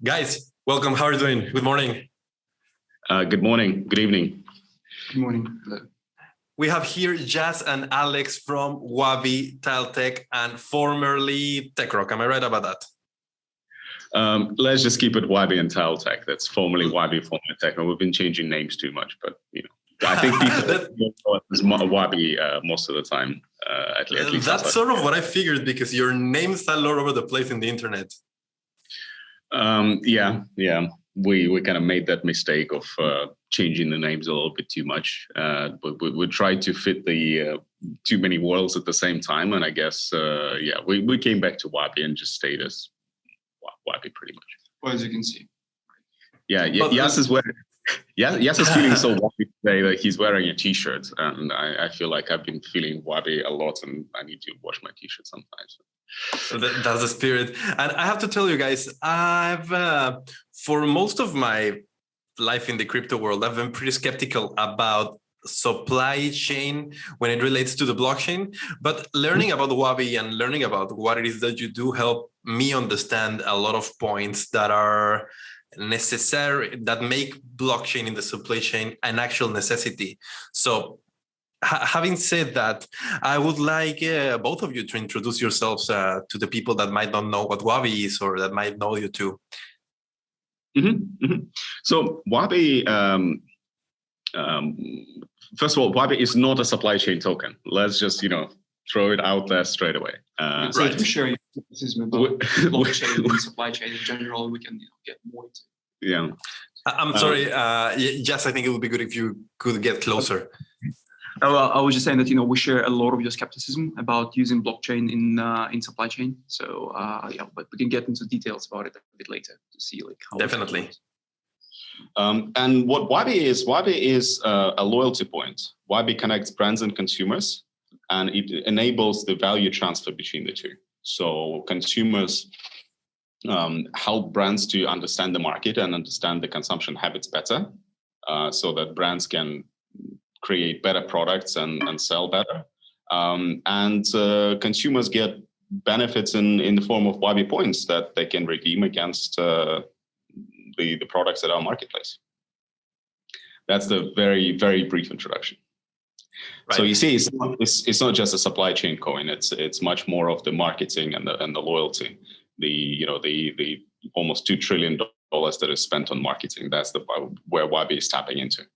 Guys, welcome. How are you doing? Good morning. Good morning. Good evening. Good morning. We have here Jazz and Alex from Wabi, TileTech, and formerly TechRock. Am I right about that? Let's just keep it Wabi and TileTech. That's formerly Wabi, formerly Tech. We've been changing names too much, but I think people know it as Wabi most of the time. At least that's sort of what I figured because your name's all over the place in the internet. Yeah. We kind of made that mistake of changing the names a little bit too much. But we tried to fit the too many worlds at the same time, and I guess we came back to Wabi and just stayed as Wabi pretty much. Well, as you can see. Yeah. Yas is feeling so Wabi today that he's wearing a T-shirt, and I feel like I've been feeling Wabi a lot, and I need to wash my T-shirt sometimes. That's the spirit. And I have to tell you guys, I've for most of my life in the crypto world, I've been pretty skeptical about supply chain when it relates to the blockchain. But learning about Wabi and learning about what it is that you do help me understand a lot of points that are necessary, that make blockchain in the supply chain an actual necessity. So having said that, I would like both of you to introduce yourselves to the people that might not know what Wabi is or that might know you too. So Wabi, first of all, Wabi is not a supply chain token. Let's just throw it out there straight away. So right. To share your criticism about blockchain and supply chain in general, we can get more into. Yeah. I'm sorry, Jess, I think it would be good if you could get closer. Well, I was just saying that we share a lot of your skepticism about using blockchain in supply chain. So but we can get into details about it a bit later to see how. Definitely. And what Wabi is a loyalty point. Wabi connects brands and consumers, and it enables the value transfer between the two. So consumers help brands to understand the market and understand the consumption habits better, so that brands can create better products and sell better. And consumers get benefits in the form of Wabi points that they can redeem against the products at our marketplace. That's the very, very brief introduction. Right. So you see, it's not just a supply chain coin. It's much more of the marketing and the loyalty. The almost $2 trillion that is spent on marketing. That's where Wabi is tapping into.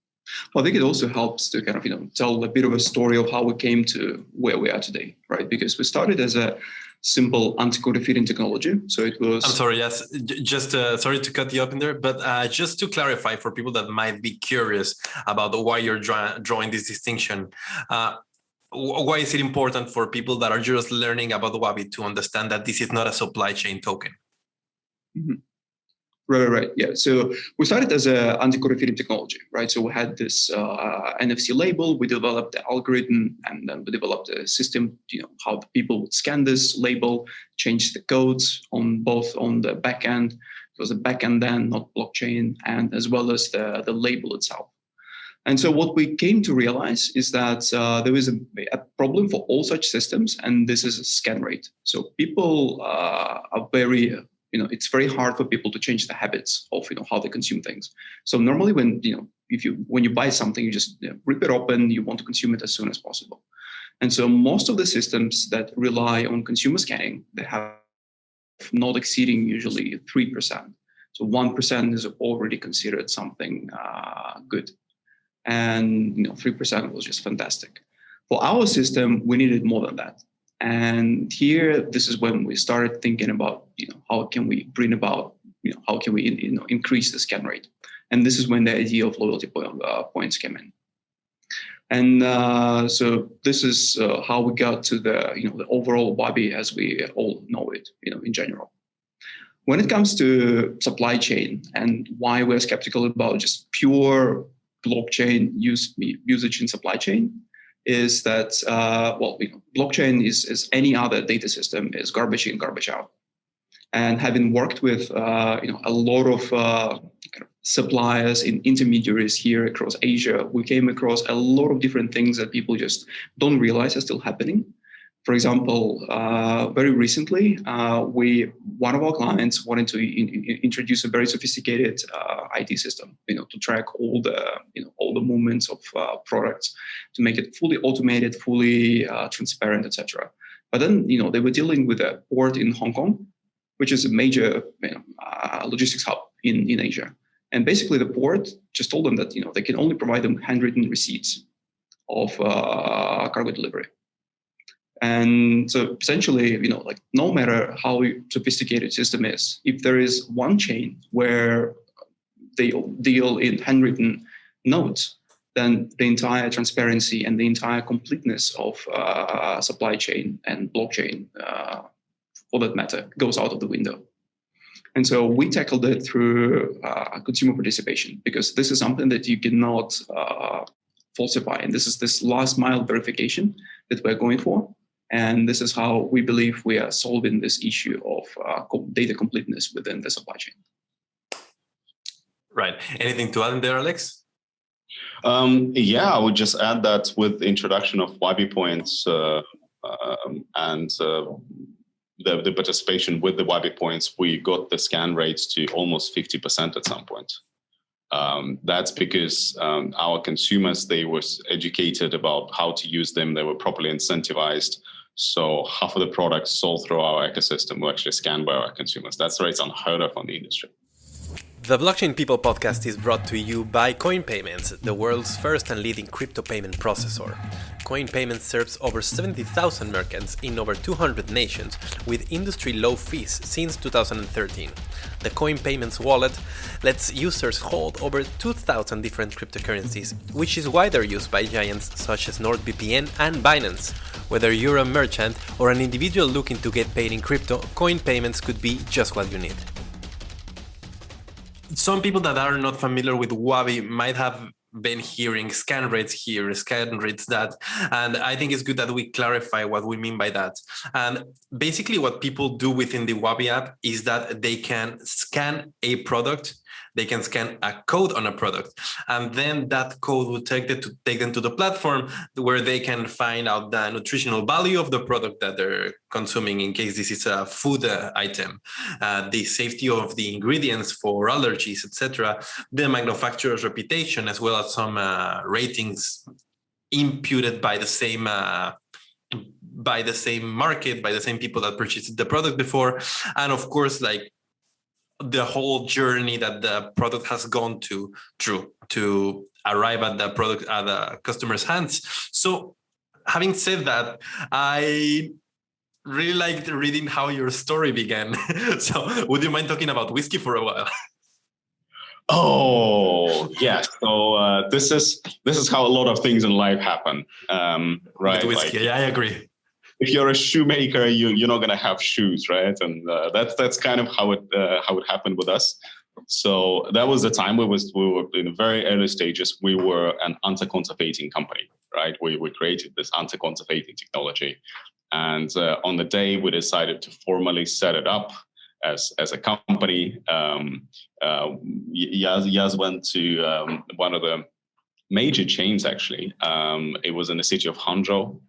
Well, I think it also helps to kind of tell a bit of a story of how we came to where we are today, right? Because we started as a simple anti-counterfeiting technology. So it was. I'm sorry, yes, just sorry to cut you up in there, but just to clarify for people that might be curious about why you're drawing this distinction. Why is it important for people that are just learning about Wabi to understand that this is not a supply chain token? Mm-hmm. Right. Yeah. So we started as a anti-counterfeiting technology, right? So we had this NFC label. We developed the algorithm, and then we developed a system. How the people would scan this label, change the codes on the back end. It was the back end then, not blockchain, and as well as the label itself. And so what we came to realize is that there is a problem for all such systems, and this is a scan rate. So people are very it's very hard for people to change the habits of how they consume things. So normally when you buy something, you just rip it open, you want to consume it as soon as possible. And so most of the systems that rely on consumer scanning, they have not exceeding usually 3%. So 1% is already considered something good. And 3% was just fantastic. For our system, we needed more than that. And here, this is when we started thinking about, how can we bring about, how can we, increase the scan rate? And this is when the idea of loyalty points came in. And so this is how we got to the overall Wabi as we all know it, in general. When it comes to supply chain and why we're skeptical about just pure blockchain usage in supply chain, is that, blockchain is any other data system, is garbage in, garbage out. And having worked with, a lot of suppliers and intermediaries here across Asia, we came across a lot of different things that people just don't realize are still happening. For example, very recently, one of our clients wanted to introduce a very sophisticated IT system, to track all the movements of products, to make it fully automated, fully transparent, etc. But then, they were dealing with a port in Hong Kong, which is a major logistics hub in Asia. And basically, the port just told them that they can only provide them handwritten receipts of cargo delivery. And so essentially, no matter how sophisticated system is, if there is one chain where they deal in handwritten notes, then the entire transparency and the entire completeness of supply chain and blockchain, for that matter, goes out of the window. And so we tackled it through consumer participation, because this is something that you cannot falsify. And this is this last mile verification that we're going for. And this is how we believe we are solving this issue of data completeness within the supply chain. Right. Anything to add in there, Alex? Yeah, I would just add that with the introduction of Wabi points and the participation with the Wabi points, we got the scan rates to almost 50% at some point. That's because our consumers, they were educated about how to use them. They were properly incentivized. So half of the products sold through our ecosystem were actually scanned by our consumers. That's rates unheard of on the industry. The Blockchain People podcast is brought to you by Coin Payments, the world's first and leading crypto payment processor. Coin Payments serves over 70,000 merchants in over 200 nations with industry-low fees since 2013. The Coin Payments wallet lets users hold over 2,000 different cryptocurrencies, which is why they're used by giants such as NordVPN and Binance. Whether you're a merchant or an individual looking to get paid in crypto, Coin Payments could be just what you need. Some people that are not familiar with Wabi might have been hearing scan rates here, scan rates that, and I think it's good that we clarify what we mean by that. And basically what people do within the Wabi app is that they can scan a product, they can scan a code on a product, and then that code will take them to the platform where they can find out the nutritional value of the product that they're consuming, in case this is a food item, the safety of the ingredients for allergies, etc., the manufacturer's reputation, as well as some ratings imputed by the same market, by the same people that purchased the product before, and of course, like, the whole journey that the product has gone through to arrive at the product at the customer's hands. So having said that, I really liked reading how your story began. So would you mind talking about whiskey for a while? Oh, yeah. So this is how a lot of things in life happen, right? With whiskey, yeah, I agree. If you're a shoemaker, you're not gonna have shoes, right? And that's kind of how it happened with us. So that was the time we were in the very early stages. We were an anti-counterfeiting company, right? We created this anti-counterfeiting technology, and on the day we decided to formally set it up as a company, Yaz went to one of the major chains. Actually, it was in the city of Hangzhou.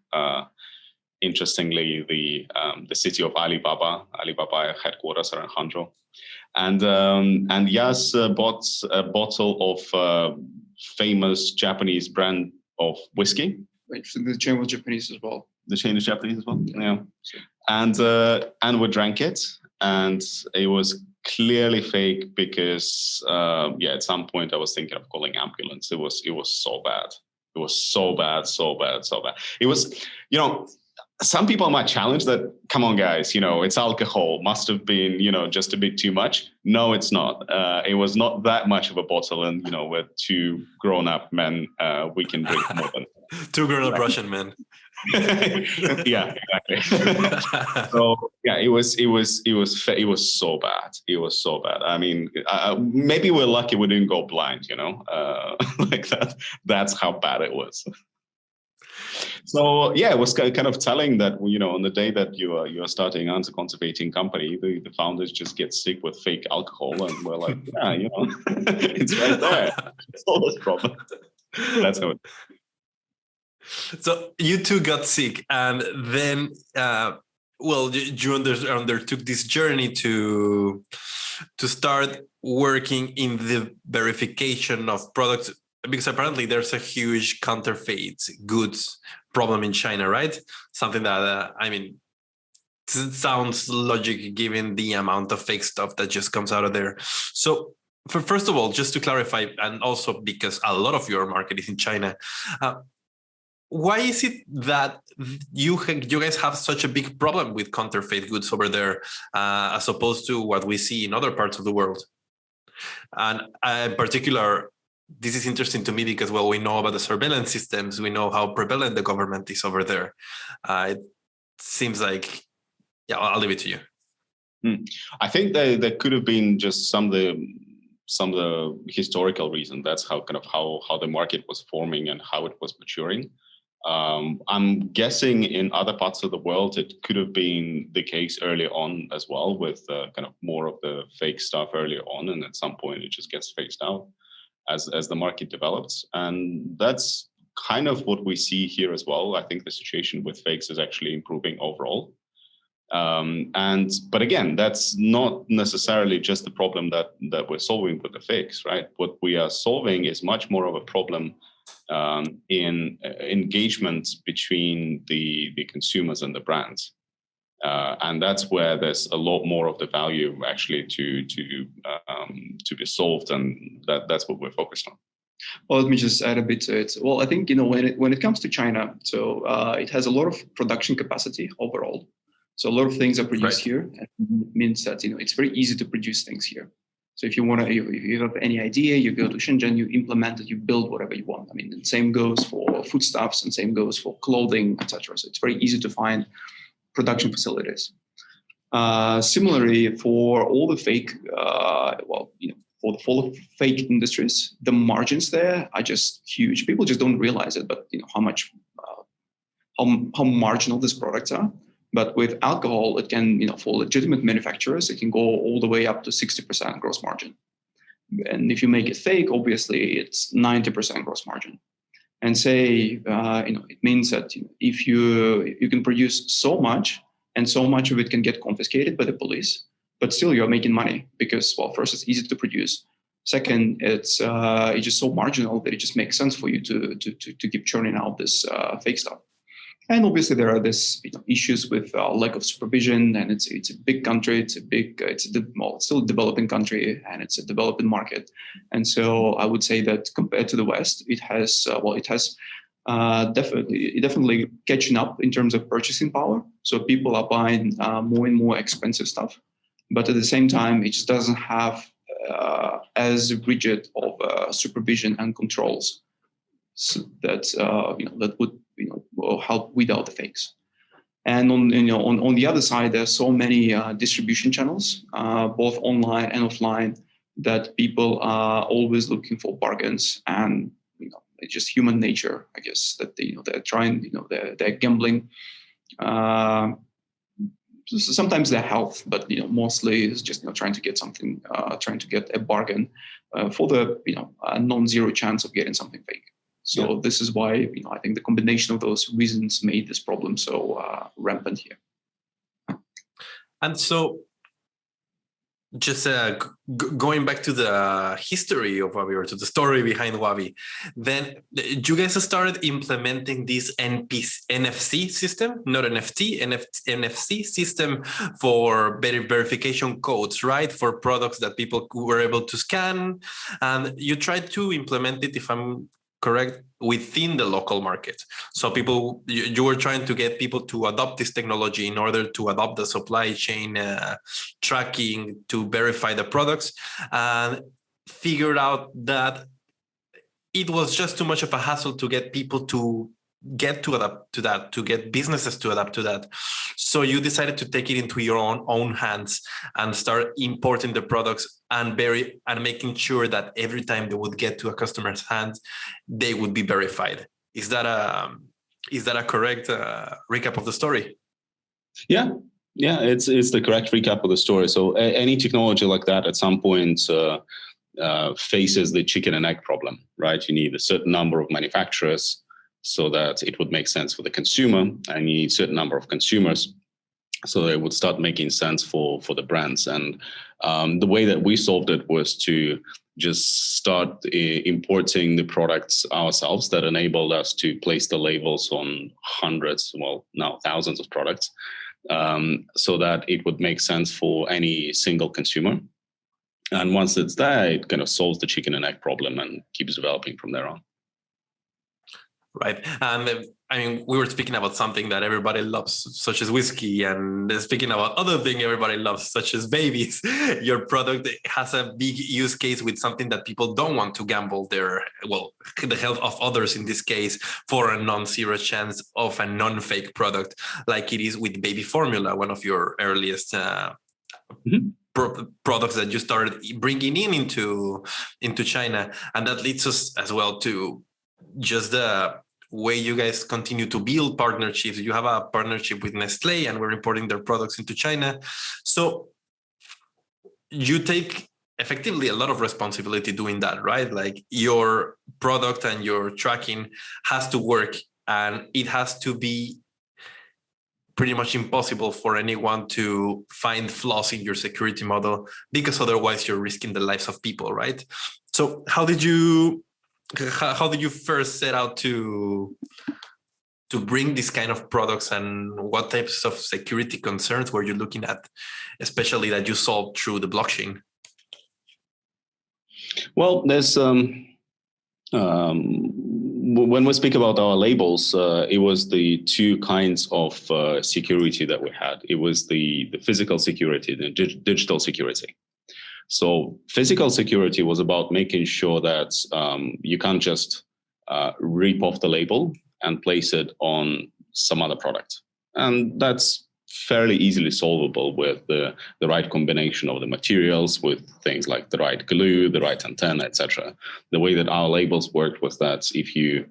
Interestingly, the city of Alibaba headquarters are in Hangzhou, and Yas bought a bottle of famous Japanese brand of whiskey. Right, so the chain was Japanese as well. The chain is Japanese as well, yeah. And we drank it, and it was clearly fake because at some point I was thinking of calling ambulance. It was so bad. It was so bad. It was, some people might challenge that, come on, guys, it's alcohol, must have been, just a bit too much. No, it's not. It was not that much of a bottle. And, we're two grown-up men. We can drink more than two grown-up Russian men. Yeah, exactly. So yeah, it was so bad. It was so bad. I mean, maybe we're lucky we didn't go blind, like that. That's how bad it was. So yeah, it was kind of telling that, on the day that you are starting an anti-counterfeiting company, the founders just get sick with fake alcohol, and we're like, yeah, it's right there. It's all this problem. That's how it. So you two got sick, and then you undertook this journey to start working in the verification of products, because apparently there's a huge counterfeit goods problem in China, right? Something that it sounds logic given the amount of fake stuff that just comes out of there. So first of all, just to clarify, and also because a lot of your market is in China, why is it that you guys have such a big problem with counterfeit goods over there, as opposed to what we see in other parts of the world? And in particular, this is interesting to me because, well, we know about the surveillance systems. We know how prevalent the government is over there. It seems like, yeah, I'll leave it to you. I think there could have been just some of the historical reason. That's how the market was forming and how it was maturing. I'm guessing in other parts of the world, it could have been the case early on as well, with kind of more of the fake stuff earlier on, and at some point it just gets phased out as the market develops. And that's kind of what we see here as well. I think the situation with fakes is actually improving overall. But again, that's not necessarily just the problem that we're solving with the fakes, right? What we are solving is much more of a problem in engagement between the consumers and the brands, and that's where there's a lot more of the value actually to be solved, and that's what we're focused on. Well, let me just add a bit to it. Well, I think when it comes to China, so it has a lot of production capacity overall. So a lot of things are produced here, and it means that it's very easy to produce things here. So if you have any idea, you go to Shenzhen, you implement it, you build whatever you want. And same goes for foodstuffs, and same goes for clothing, etc. So it's very easy to find production facilities. Similarly, for all the fake, for the fake industries, the margins there are just huge. People just don't realize it, but how marginal these products are. But with alcohol, it can, for legitimate manufacturers, it can go all the way up to 60% gross margin. And if you make it fake, obviously it's 90% gross margin. And say, it means that if you can produce so much, and so much of it can get confiscated by the police, but still you're making money because, well, first it's easy to produce. Second, it's just so marginal that it just makes sense for you to keep churning out this fake stuff. And obviously there are these issues with lack of supervision, and it's a big country. It's still a developing country, and it's a developing market. And so I would say that compared to the West, it has definitely catching up in terms of purchasing power. So people are buying more and more expensive stuff, but at the same time, it just doesn't have as rigid of supervision and controls that would help without the fakes. And on the other side, there's so many distribution channels, both online and offline, that people are always looking for bargains, and it's just human nature, I guess, that they're trying, they're gambling. Sometimes their health, but mostly it's just trying to get something, trying to get a bargain for the non-zero chance of getting something fake. So This is why I think the combination of those reasons made this problem so rampant here. And so, just going back to the history of Wabi, or to the story behind Wabi, then you guys started implementing this NFC system, not NFT, NFC system for verification codes, right? For products that people were able to scan. And you tried to implement it, if I'm correct, within the local market. So you were trying to get people to adopt this technology in order to adopt the supply chain tracking to verify the products, and figured out that it was just too much of a hassle to get people to adapt to that, to get businesses to adapt to that. So you decided to take it into your own hands and start importing the products and making sure that every time they would get to a customer's hands, they would be verified. Is that a correct recap of the story? Yeah, it's the correct recap of the story. So any technology like that at some point faces the chicken and egg problem, right? You need a certain number of manufacturers. so that it would make sense for the consumer, and you need a certain number of consumers, so that it would start making sense for the brands. And the way that we solved it was to just start importing the products ourselves that enabled us to place the labels on hundreds, well, now thousands of products, so that it would make sense for any single consumer. And once it's there, it kind of solves the chicken and egg problem and keeps developing from there on. Right. And I mean, we were speaking about something that everybody loves, such as whiskey, and speaking about other thing everybody loves, such as babies. Your product has a big use case with something that people don't want to gamble the health of others in this case, for a non-zero chance of a non-fake product, like it is with baby formula, one of your earliest products that you started bringing into China. And that leads us as well to just the way you guys continue to build partnerships. You have a partnership with Nestle, and we're importing their products into China. So you take effectively a lot of responsibility doing that, right? Like, your product and your tracking has to work, and it has to be pretty much impossible for anyone to find flaws in your security model, because otherwise you're risking the lives of people, right? So how did you first set out to bring these kind of products, and what types of security concerns were you looking at, especially that you solved through the blockchain? Well, there's when we speak about our labels, it was the two kinds of security that we had. It was the physical security, the digital security. So physical security was about making sure that you can't just rip off the label and place it on some other product. And that's fairly easily solvable with the right combination of the materials, with things like the right glue, the right antenna, etc. The way that our labels worked was that if you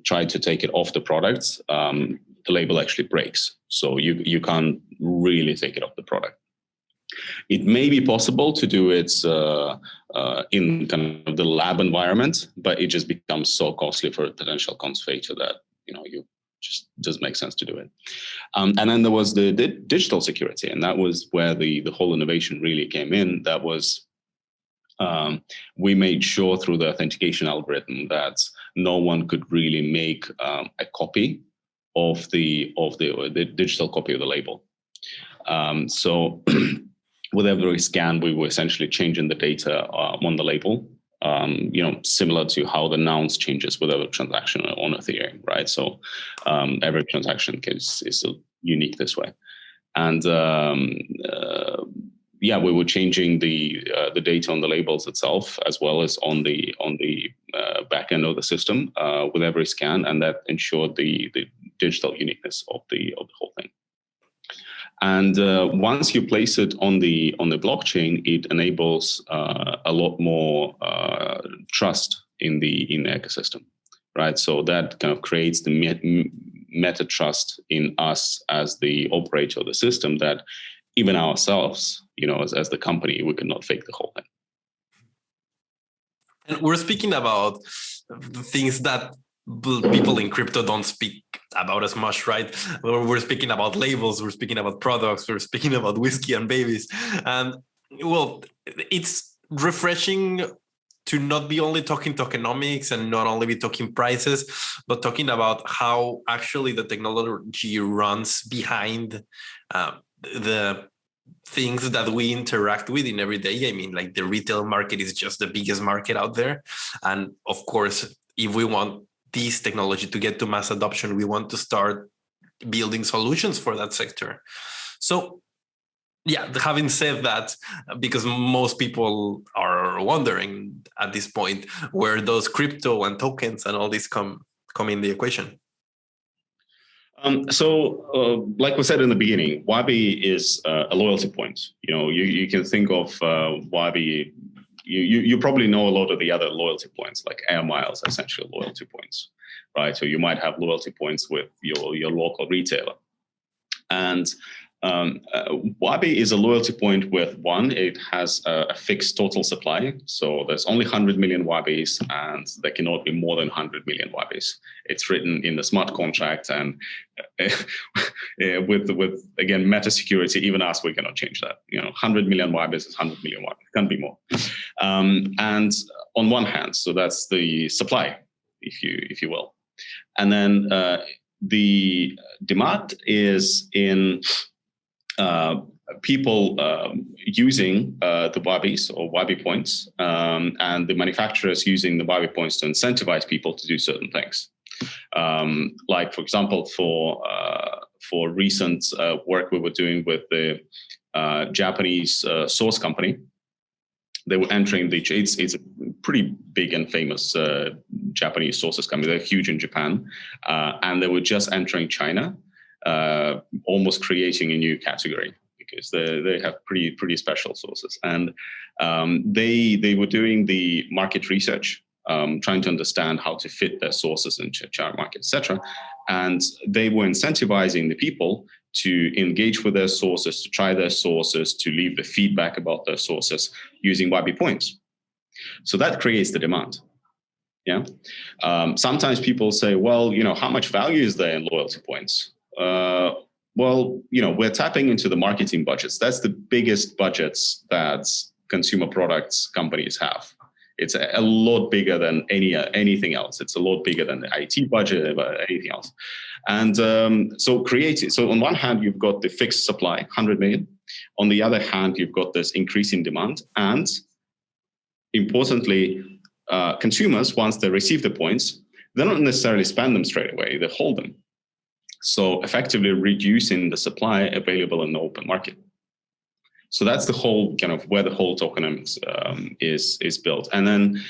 try to take it off the product, the label actually breaks. So you can't really take it off the product. It may be possible to do it in kind of the lab environment, but it just becomes so costly for a potential counterfeiter that you just doesn't make sense to do it. And then there was the digital security, and that was where the whole innovation really came in. That was we made sure through the authentication algorithm that no one could really make a copy of the digital copy of the label. So with every scan, we were essentially changing the data on the label, similar to how the nouns changes with every transaction on Ethereum, right? So every transaction is unique this way. And we were changing the data on the labels itself, as well as on the back end of the system with every scan, and that ensured the digital uniqueness of the whole thing. And once you place it on the blockchain, it enables a lot more trust in the ecosystem, right? So that kind of creates the meta trust in us as the operator of the system, that even ourselves, as the company, we could not fake the whole thing. And we're speaking about things that people in crypto don't speak about as much, right? We're speaking about labels, we're speaking about products, we're speaking about whiskey and babies. And well, it's refreshing to not be only talking tokenomics and not only be talking prices, but talking about how actually the technology runs behind the things that we interact with in every day. I mean, like, the retail market is just the biggest market out there. And of course, if we want this technology to get to mass adoption, we want to start building solutions for that sector. So yeah, having said that, because most people are wondering at this point where those crypto and tokens and all this come in the equation. Like we said in the beginning, Wabi is a loyalty point. You can think of Wabi. You probably know a lot of the other loyalty points, like air miles, essential loyalty points, right? So you might have loyalty points with your local retailer. And Wabi is a loyalty point with one, it has a fixed total supply. So there's only 100 million Wabis and there cannot be more than 100 million Wabis. It's written in the smart contract and with again, meta security, even us, we cannot change that. 100 million Wabis is 100 million Wabis, can't be more. And on one hand, so that's the supply, if you will. And then the demand is in people using the Wabis or Wabi points, and the manufacturers using the Wabi points to incentivize people to do certain things. Like, for example, for recent work we were doing with the Japanese source company, they were entering it's a pretty big and famous Japanese sources company. They're huge in Japan, and they were just entering China. Almost creating a new category because they have pretty special sources, and they were doing the market research, trying to understand how to fit their sources into China market, etc. And they were incentivizing the people to engage with their sources, to try their sources, to leave the feedback about their sources using Wabi points. So that creates the demand. Yeah. Sometimes people say, well, how much value is there in loyalty points? Well, we're tapping into the marketing budgets. That's the biggest budgets that consumer products companies have. It's a lot bigger than anything else. It's a lot bigger than the IT budget, anything else. And so on one hand, you've got the fixed supply, 100 million. On the other hand, you've got this increase in demand. And importantly, consumers, once they receive the points, they don't necessarily spend them straight away. They hold them. So effectively reducing the supply available in the open market. So that's the whole kind of where the whole tokenomics is built. And then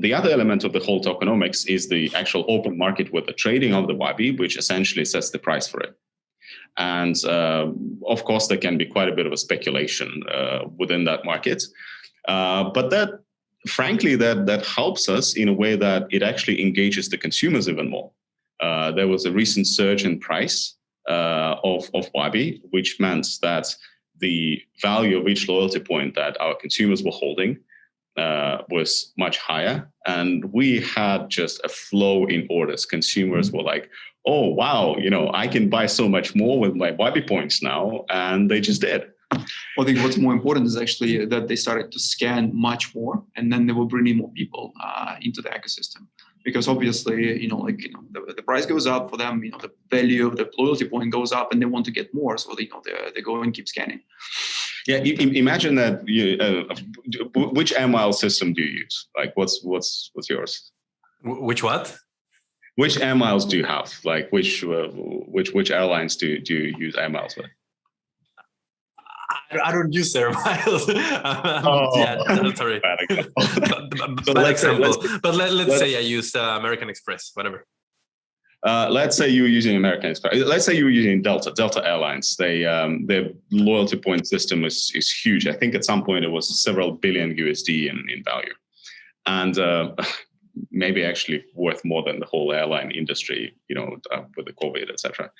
the other element of the whole tokenomics is the actual open market with the trading of the Wabi, which essentially sets the price for it. And of course, there can be quite a bit of a speculation within that market. But that, frankly, that helps us in a way that it actually engages the consumers even more. There was a recent surge in price of Wabi, which meant that the value of each loyalty point that our consumers were holding was much higher. And we had just a flow in orders. Consumers were like, oh, wow, I can buy so much more with my Wabi points now. And they just did. Well, I think what's more important is actually that they started to scan much more, and then they will bring in more people into the ecosystem. Because obviously, the price goes up for them, the value of the loyalty point goes up, and they want to get more, so they go and keep scanning. Yeah, imagine that. Which air mile system do you use? Like, what's yours? Which what? Which air miles do you have? Like, which airlines do you use air miles with? I don't use air miles. Yeah, sorry. Bad example. But let's say I use American Express, whatever. Let's say you're using American Express. Let's say you're using Delta Airlines. Their loyalty point system is huge. I think at some point it was several billion USD in value, and maybe actually worth more than the whole airline industry. With the COVID, etc.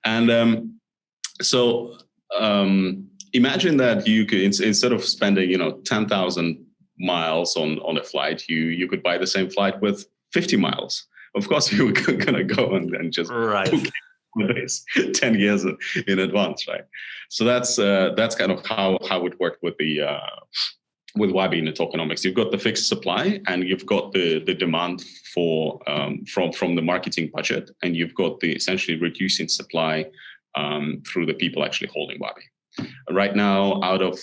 And imagine that you could, instead of spending 10,000 miles on a flight, you could buy the same flight with 50 miles. Of course, you were gonna go and just book this 10 years in advance, right? So that's kind of how it worked with with Wabi in the tokenomics. You've got the fixed supply, and you've got the demand for from the marketing budget, and you've got the essentially reducing supply through the people actually holding Wabi. Right now, out of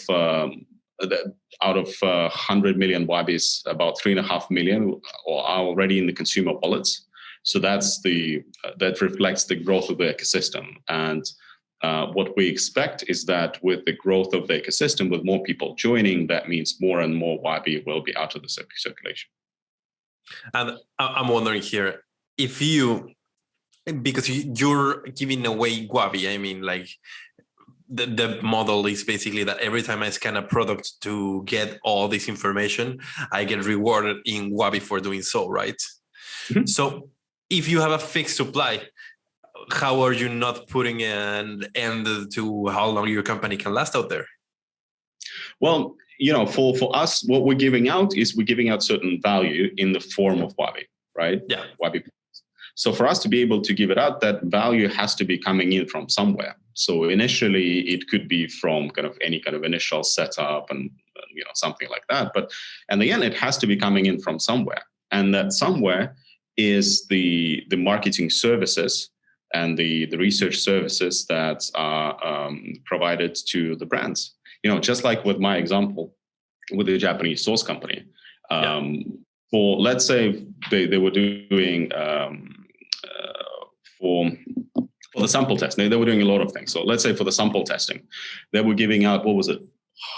100 million Wabis, about 3.5 million are already in the consumer wallets. So that reflects the growth of the ecosystem. And what we expect is that with the growth of the ecosystem, with more people joining, that means more and more Wabi will be out of the circulation. And I'm wondering here, because you're giving away Wabi, I mean, like, the model is basically that every time I scan a product to get all this information, I get rewarded in Wabi for doing so, right? Mm-hmm. So if you have a fixed supply, how are you not putting an end to how long your company can last out there? Well, for us, what we're giving out is we're giving out certain value in the form of Wabi, right? Yeah. Wabi. So for us to be able to give it out, that value has to be coming in from somewhere. So initially, it could be from kind of any kind of initial setup and something like that. But in the end, it has to be coming in from somewhere, and that somewhere is the marketing services and the research services that are provided to the brands. Just like with my example with the Japanese sauce company, for let's say they were doing for the sample test. They were doing a lot of things. So let's say for the sample testing, they were giving out, what was it,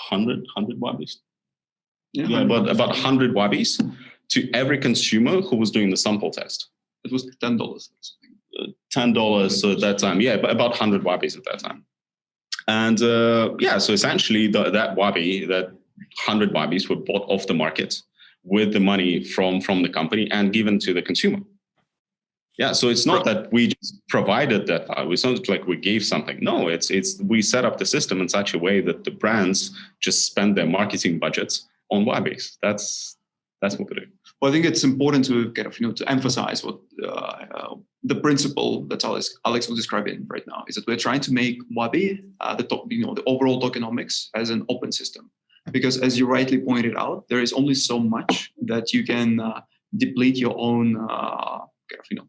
100 Wabis? Yeah, about 100 Wabis to every consumer who was doing the sample test. It was $10. $10 so at that time. Yeah, but about 100 Wabis at that time. And so essentially that Wabi, that 100 Wabis were bought off the market with the money from the company and given to the consumer. Yeah, so it's not that we just provided that value. It's not like we gave something. No, it's we set up the system in such a way that the brands just spend their marketing budgets on Wabis. That's what we do. Well, I think it's important to kind of to emphasize what the principle that Alex was describing right now is that we're trying to make Wabi the overall tokenomics as an open system, because as you rightly pointed out, there is only so much that you can deplete your own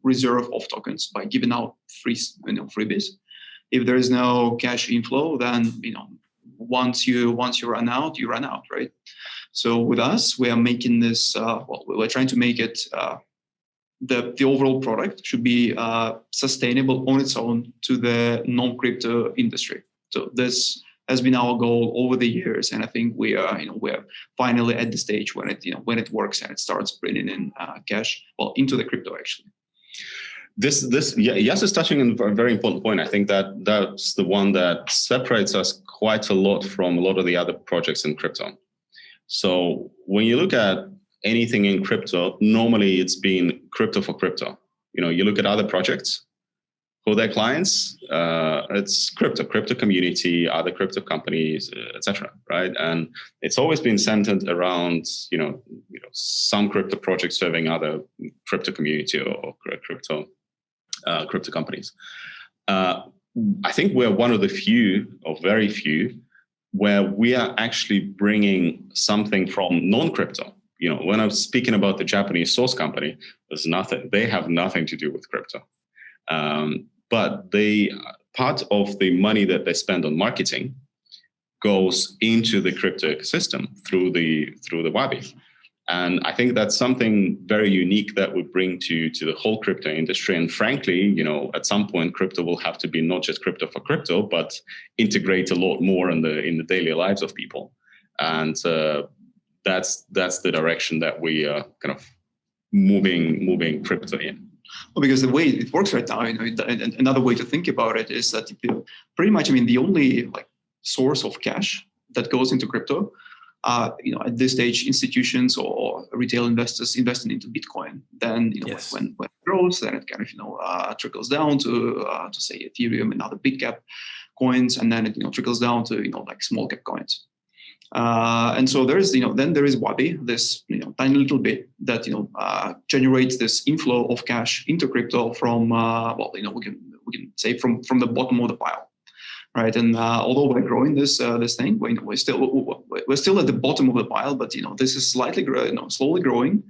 reserve of tokens by giving out freebies. If there is no cash inflow, then once you run out, you run out, right? So with us, we are making this. We're trying to make it the overall product should be sustainable on its own to the non-crypto industry. So this has been our goal over the years, and I think we're finally at the stage when it works and it starts bringing in cash into the crypto actually. This Yas is touching on a very important point. I think that's the one that separates us quite a lot from a lot of the other projects in crypto. So when you look at anything in crypto, normally it's been crypto for crypto. You look at other projects for their clients, it's crypto community, other crypto companies, etc. Right? And it's always been centered around some crypto project serving other crypto community or crypto companies. I think we're one of the few, or very few, where we are actually bringing something from non-crypto. When I'm speaking about the Japanese sauce company, they have nothing to do with crypto. But part of the money that they spend on marketing goes into the crypto ecosystem through the Wabi. And I think that's something very unique that we bring to the whole crypto industry. And frankly, at some point, crypto will have to be not just crypto for crypto, but integrate a lot more in the daily lives of people. And that's the direction that we are kind of moving crypto in. Well, because the way it works right now, another way to think about it is that pretty much, the only source of cash that goes into crypto, at this stage, institutions or retail investors investing into Bitcoin. Then, when it grows, then it kind of trickles down to say Ethereum and other big cap coins, and then it trickles down to small cap coins. And so there is then there is Wabi, this tiny little bit that generates this inflow of cash into crypto from we can say from the bottom of the pile. Right, and although we're growing this thing, we're still at the bottom of the pile, but this is slowly growing,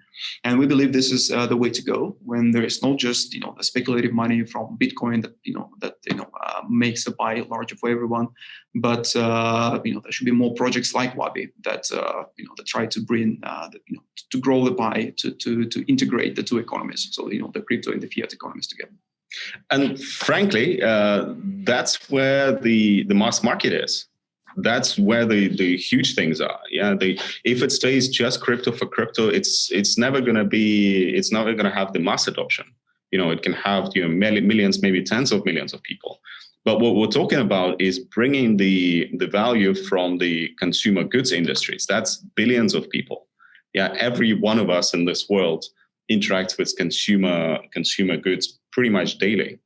and we believe this is the way to go. When there is not just the speculative money from Bitcoin that makes the pie larger for everyone, but there should be more projects like Wabi that that try to bring to grow the pie to integrate the two economies, so the crypto and the fiat economies together. And frankly, that's where the mass market is. That's where the huge things are. Yeah, if it stays just crypto for crypto, it's never going to have the mass adoption. It can have millions, maybe tens of millions of people. But what we're talking about is bringing the value from the consumer goods industries. That's billions of people. Yeah, every one of us in this world interacts with consumer goods pretty much daily.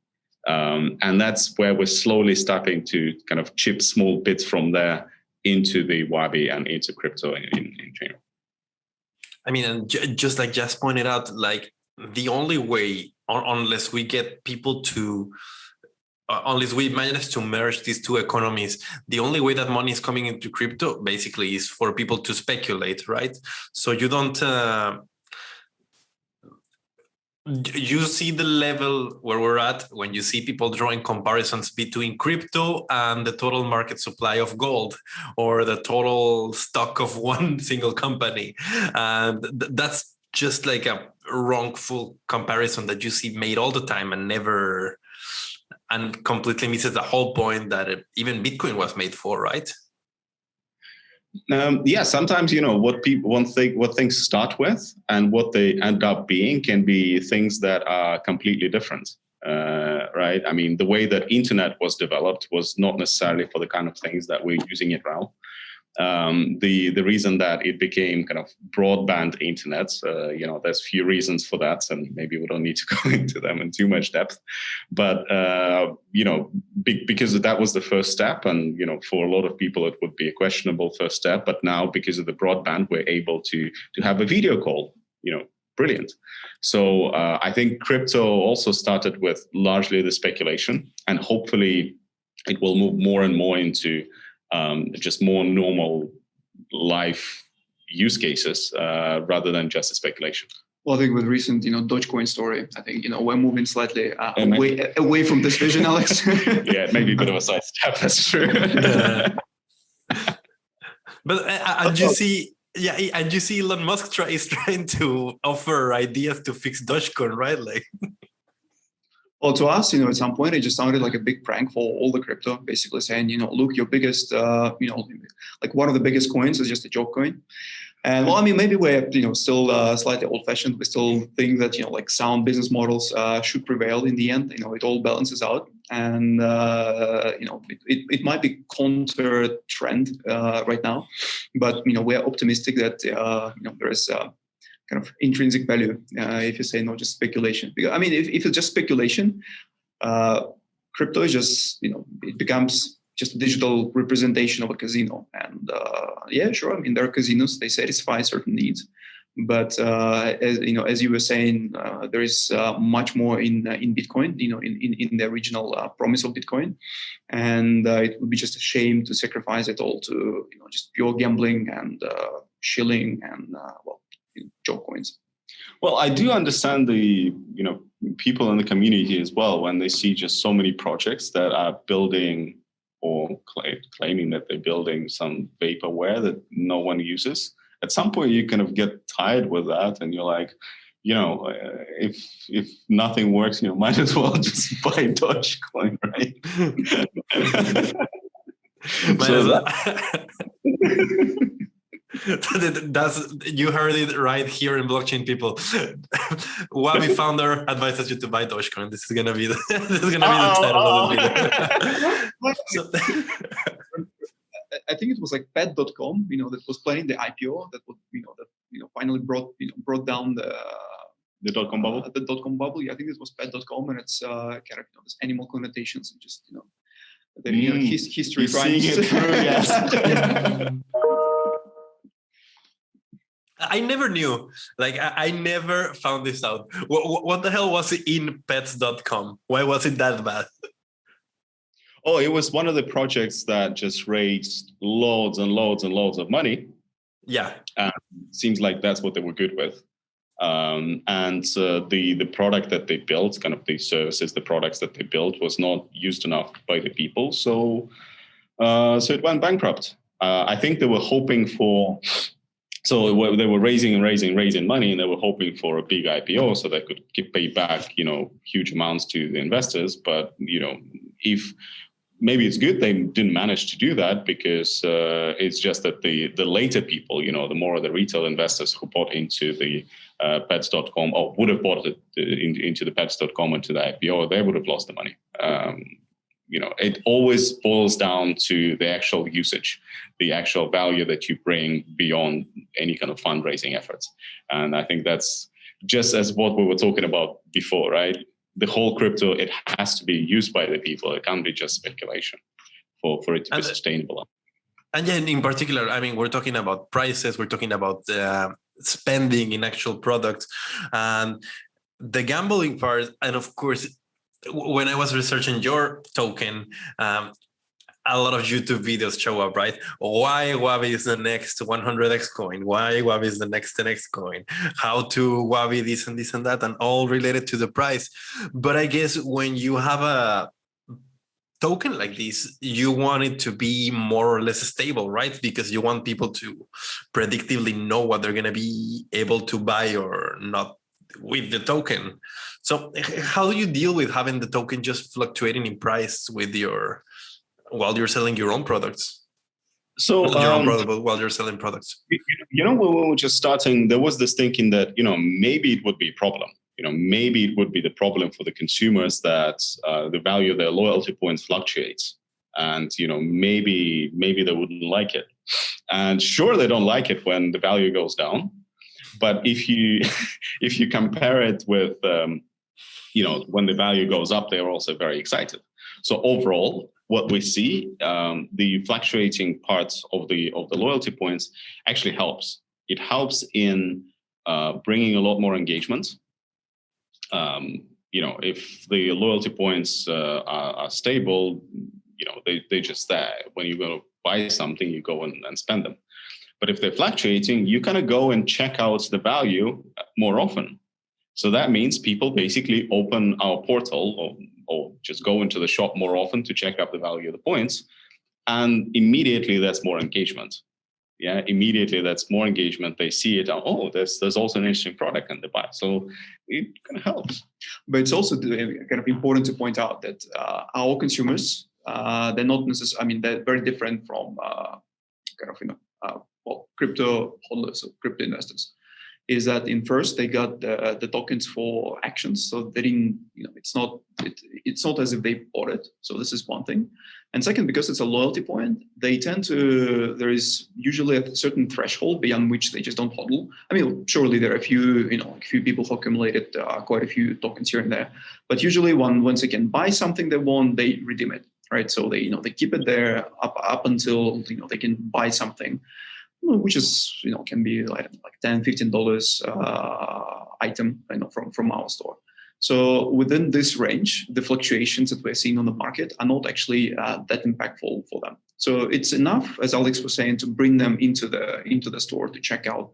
And that's where we're slowly starting to kind of chip small bits from there into the Wabi and into crypto in general. I mean, and just like Jess pointed out, like the only way, unless we get people to, unless we manage to merge these two economies, the only way that money is coming into crypto basically is for people to speculate, right? So you don't, you see the level where we're at when you see people drawing comparisons between crypto and the total market supply of gold or the total stock of one single company. And that's just like a wrongful comparison that you see made all the time and never, and completely misses the whole point that even Bitcoin was made for, right? Yeah, sometimes, what things start with and what they end up being can be things that are completely different, right? I mean, the way that internet was developed was not necessarily for the kind of things that we're using it now. The reason that it became kind of broadband internet, there's few reasons for that, and maybe we don't need to go into them in too much depth. But because that was the first step, and for a lot of people it would be a questionable first step. But now, because of the broadband, we're able to have a video call. Brilliant. So I think crypto also started with largely the speculation, and hopefully it will move more and more into just more normal life use cases rather than just a speculation. Well, I think with recent, Dogecoin story, I think, we're moving slightly away from this vision, Alex. Yeah, maybe a bit of a side step. That's true. But and you see, and you see Elon Musk is trying to offer ideas to fix Dogecoin, right? Like. Well, to us, at some point, it just sounded like a big prank for all the crypto, basically saying, look, your biggest, like one of the biggest coins is just a joke coin. And well, I mean, maybe we're, still slightly old fashioned. We still think that, like sound business models should prevail in the end. It all balances out. And, it might be counter trend right now. But, we're optimistic that, there is kind of intrinsic value, if you say not just speculation. Because, I mean, if it's just speculation, crypto is just, it becomes just a digital representation of a casino. And yeah, sure, I mean, there are casinos, they satisfy certain needs. But as you were saying, there is much more in Bitcoin, in the original promise of Bitcoin, and it would be just a shame to sacrifice it all to just pure gambling and shilling and joke coins. Well, I do understand the people in the community as well when they see just so many projects that are building or claiming that they're building some vaporware that no one uses. At some point, you kind of get tired with that, and you're like, if nothing works, might as well just buy Dogecoin, right? You heard it right here in Blockchain People. Wabi founder advises you to buy Dogecoin. This is gonna be the title of the video. I think it was like Pet.com, that was planning the IPO that would, finally brought down the dot-com bubble. The dot-com bubble. Yeah, I think it was Pet.com, and it's kind of this animal connotations and just history trying to it through. Yes. I never knew. Like, I never found this out. What the hell was it in pets.com? Why was it that bad? Oh, it was one of the projects that just raised loads and loads and loads of money. Yeah. Seems like that's what they were good with. The product that they built, kind of the services, the products that they built was not used enough by the people. So it went bankrupt. I think they were hoping for... So they were raising money, and they were hoping for a big IPO so they could pay back, huge amounts to the investors. But, if maybe it's good they didn't manage to do that, because it's just that the later people, the more of the retail investors who bought into the pets.com or would have bought it into the pets.com and to the IPO, they would have lost the money. It always boils down to the actual usage, the actual value that you bring beyond any kind of fundraising efforts. And I think that's just as what we were talking about before, right? the whole crypto, it has to be used by the people. It can't be just speculation for it to be sustainable. And yeah, in particular, I mean, we're talking about prices, we're talking about spending in actual products, and the gambling part. And of course, when I was researching your token, a lot of YouTube videos show up, right? Why Wabi is the next 100x coin? Why Wabi is the next 10x coin? How to Wabi this and that, and all related to the price. But I guess when you have a token like this, you want it to be more or less stable, right? Because you want people to predictively know what they're going to be able to buy or not with the token. So how do you deal with having the token just fluctuating in price with your while you're selling your own products? So not your own product, but while you're selling products. When we were just starting, there was this thinking that maybe it would be a problem. Maybe it would be the problem for the consumers that the value of their loyalty points fluctuates, and maybe they wouldn't like it. And sure, they don't like it when the value goes down, but if you compare it with when the value goes up, they're also very excited. So overall, what we see, the fluctuating parts of the loyalty points actually helps. It helps in bringing a lot more engagement. If the loyalty points are stable, they just there. When you go to buy something, you go and spend them. But if they're fluctuating, you kind of go and check out the value more often. So that means people basically open our portal or just go into the shop more often to check up the value of the points. And immediately that's more engagement. Yeah, immediately that's more engagement. They see it. Oh, there's also an interesting product and they buy. So it kind of helps. But it's also kind of important to point out that our consumers, they're not necessarily. I mean, they're very different from crypto hodlers or crypto investors. Is that in first they got the tokens for actions, so they didn't. It's not as if they bought it. So this is one thing. And second, because it's a loyalty point, they tend to. There is usually a certain threshold beyond which they just don't hodl. I mean, surely there are a few people who accumulated quite a few tokens here and there, but usually once they can buy something they want, they redeem it, right? So they keep it there up until they can buy something, which is can be like $10-15 item from our store. So within this range, the fluctuations that we're seeing on the market are not actually that impactful for them. So it's enough, as Alex was saying, to bring them into the store to check out,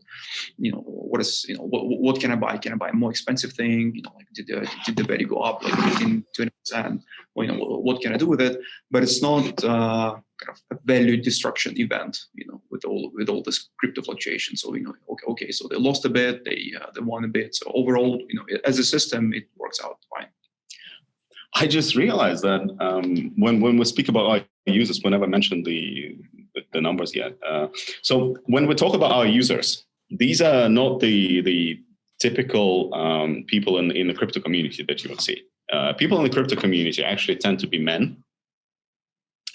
what can I buy? Can I buy a more expensive thing? Did the value go up like 15-20%? What can I do with it? But it's not kind of a value destruction event, with all this crypto fluctuation. So okay, so they lost a bit, they won a bit. So overall, as a system, it works out fine. I just realized that when we speak about our users, we never mentioned the numbers yet. So when we talk about our users, these are not the typical people in the crypto community that you would see. People in the crypto community actually tend to be men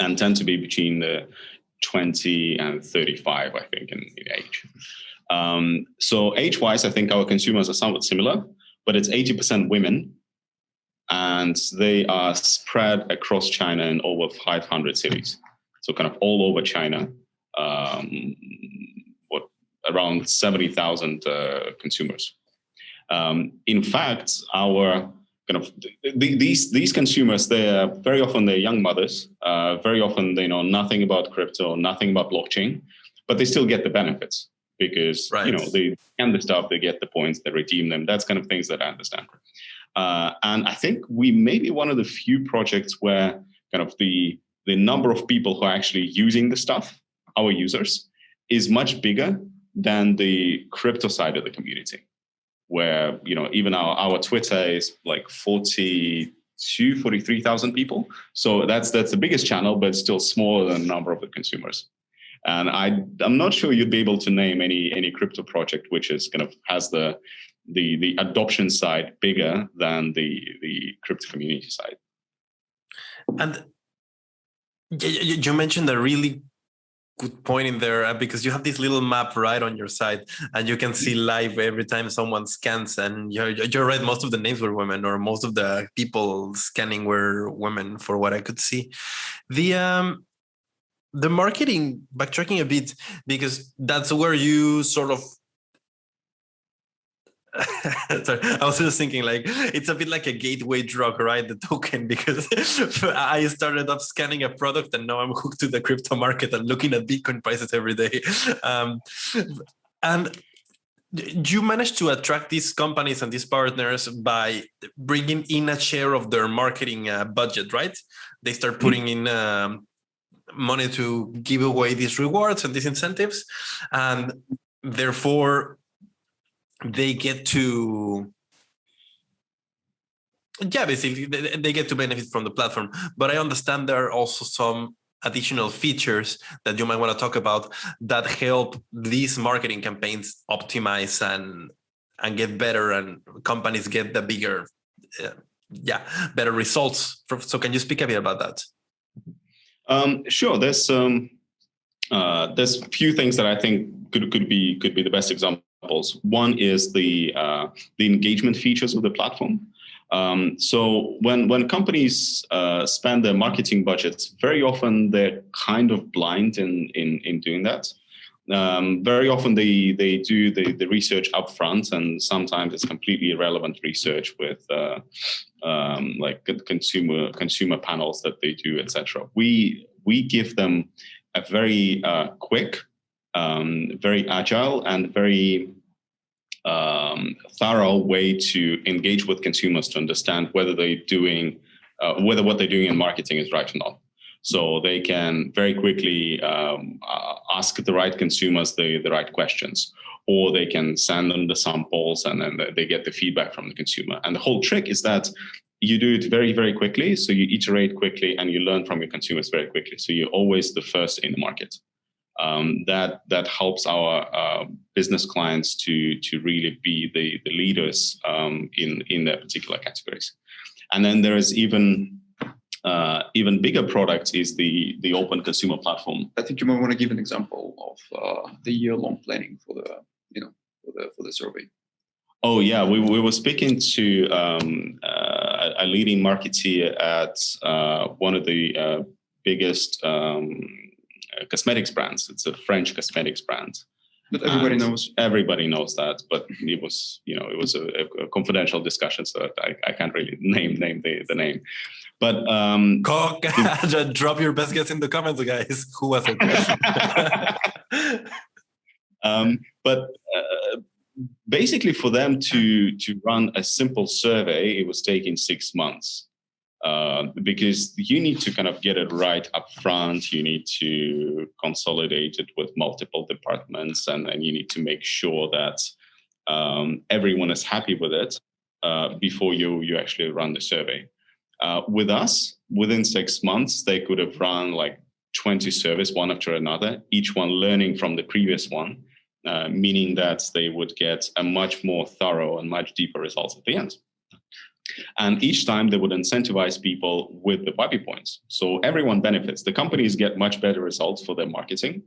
and tend to be between the 20 and 35, I think, in age. So age-wise, I think our consumers are somewhat similar, but it's 80% women, and they are spread across China in over 500 cities. So kind of all over China, around 70,000 consumers. In fact, our kind of these consumers, they're very often they're young mothers. Very often they know nothing about crypto, nothing about blockchain, but they still get the benefits because they scan the stuff, they get the points, they redeem them. That's kind of things that I understand. And I think we may be one of the few projects where kind of the number of people who are actually using the stuff, our users, is much bigger than the crypto side of the community, where even our Twitter is like 43,000 people. So that's the biggest channel, but still smaller than the number of the consumers. And I'm not sure you'd be able to name any crypto project which is kind of has the adoption side bigger than the crypto community side. And you mentioned a really good point in there, because you have this little map right on your side, and you can see live every time someone scans. And you're right, most of the names were women, or most of the people scanning were women, for what I could see. The marketing, backtracking a bit, because that's where you sort of sorry, I was just thinking, like, it's a bit like a gateway drug, right? The token, because I started off scanning a product, and now I'm hooked to the crypto market and looking at Bitcoin prices every day. And you managed to attract these companies and these partners by bringing in a share of their marketing budget, right? They start putting in money to give away these rewards and these incentives, and therefore they get to, basically they get to benefit from the platform. But I understand there are also some additional features that you might want to talk about that help these marketing campaigns optimize and get better, and companies get the bigger, better results. So can you speak a bit about that? Sure. There's few things that I think could be the best examples. One is the engagement features of the platform. So when companies spend their marketing budgets, very often they're kind of blind in doing that. Very often they do the research upfront, and sometimes it's completely irrelevant research with like consumer panels that they do, etc. We give them a very quick, very agile, and very thorough way to engage with consumers to understand whether what they're doing in marketing is right or not. So they can very quickly ask the right consumers the right questions, or they can send them the samples, and then they get the feedback from the consumer. And the whole trick is that you do it very, very quickly. So you iterate quickly, and you learn from your consumers very quickly. So you're always the first in the market. That helps our business clients to really be the leaders in their particular categories. And then there is even bigger product is the open consumer platform. I think you might want to give an example of the year-long planning for the survey. Oh yeah, we were speaking to a leading marketeer at one of the biggest cosmetics brands. It's a French cosmetics brand. But everybody knows. Everybody knows that, but it was a confidential discussion, so I can't really name the name. But drop your best guess in the comments, guys. Who was it? But basically, for them to run a simple survey, it was taking 6 months. Because you need to kind of get it right up front. You need to consolidate it with multiple departments, and you need to make sure that everyone is happy with it before you actually run the survey. With us, within 6 months, they could have run like 20 surveys, one after another, each one learning from the previous one, meaning that they would get a much more thorough and much deeper results at the end. And each time they would incentivize people with the Wabi points. So everyone benefits. The companies get much better results for their marketing,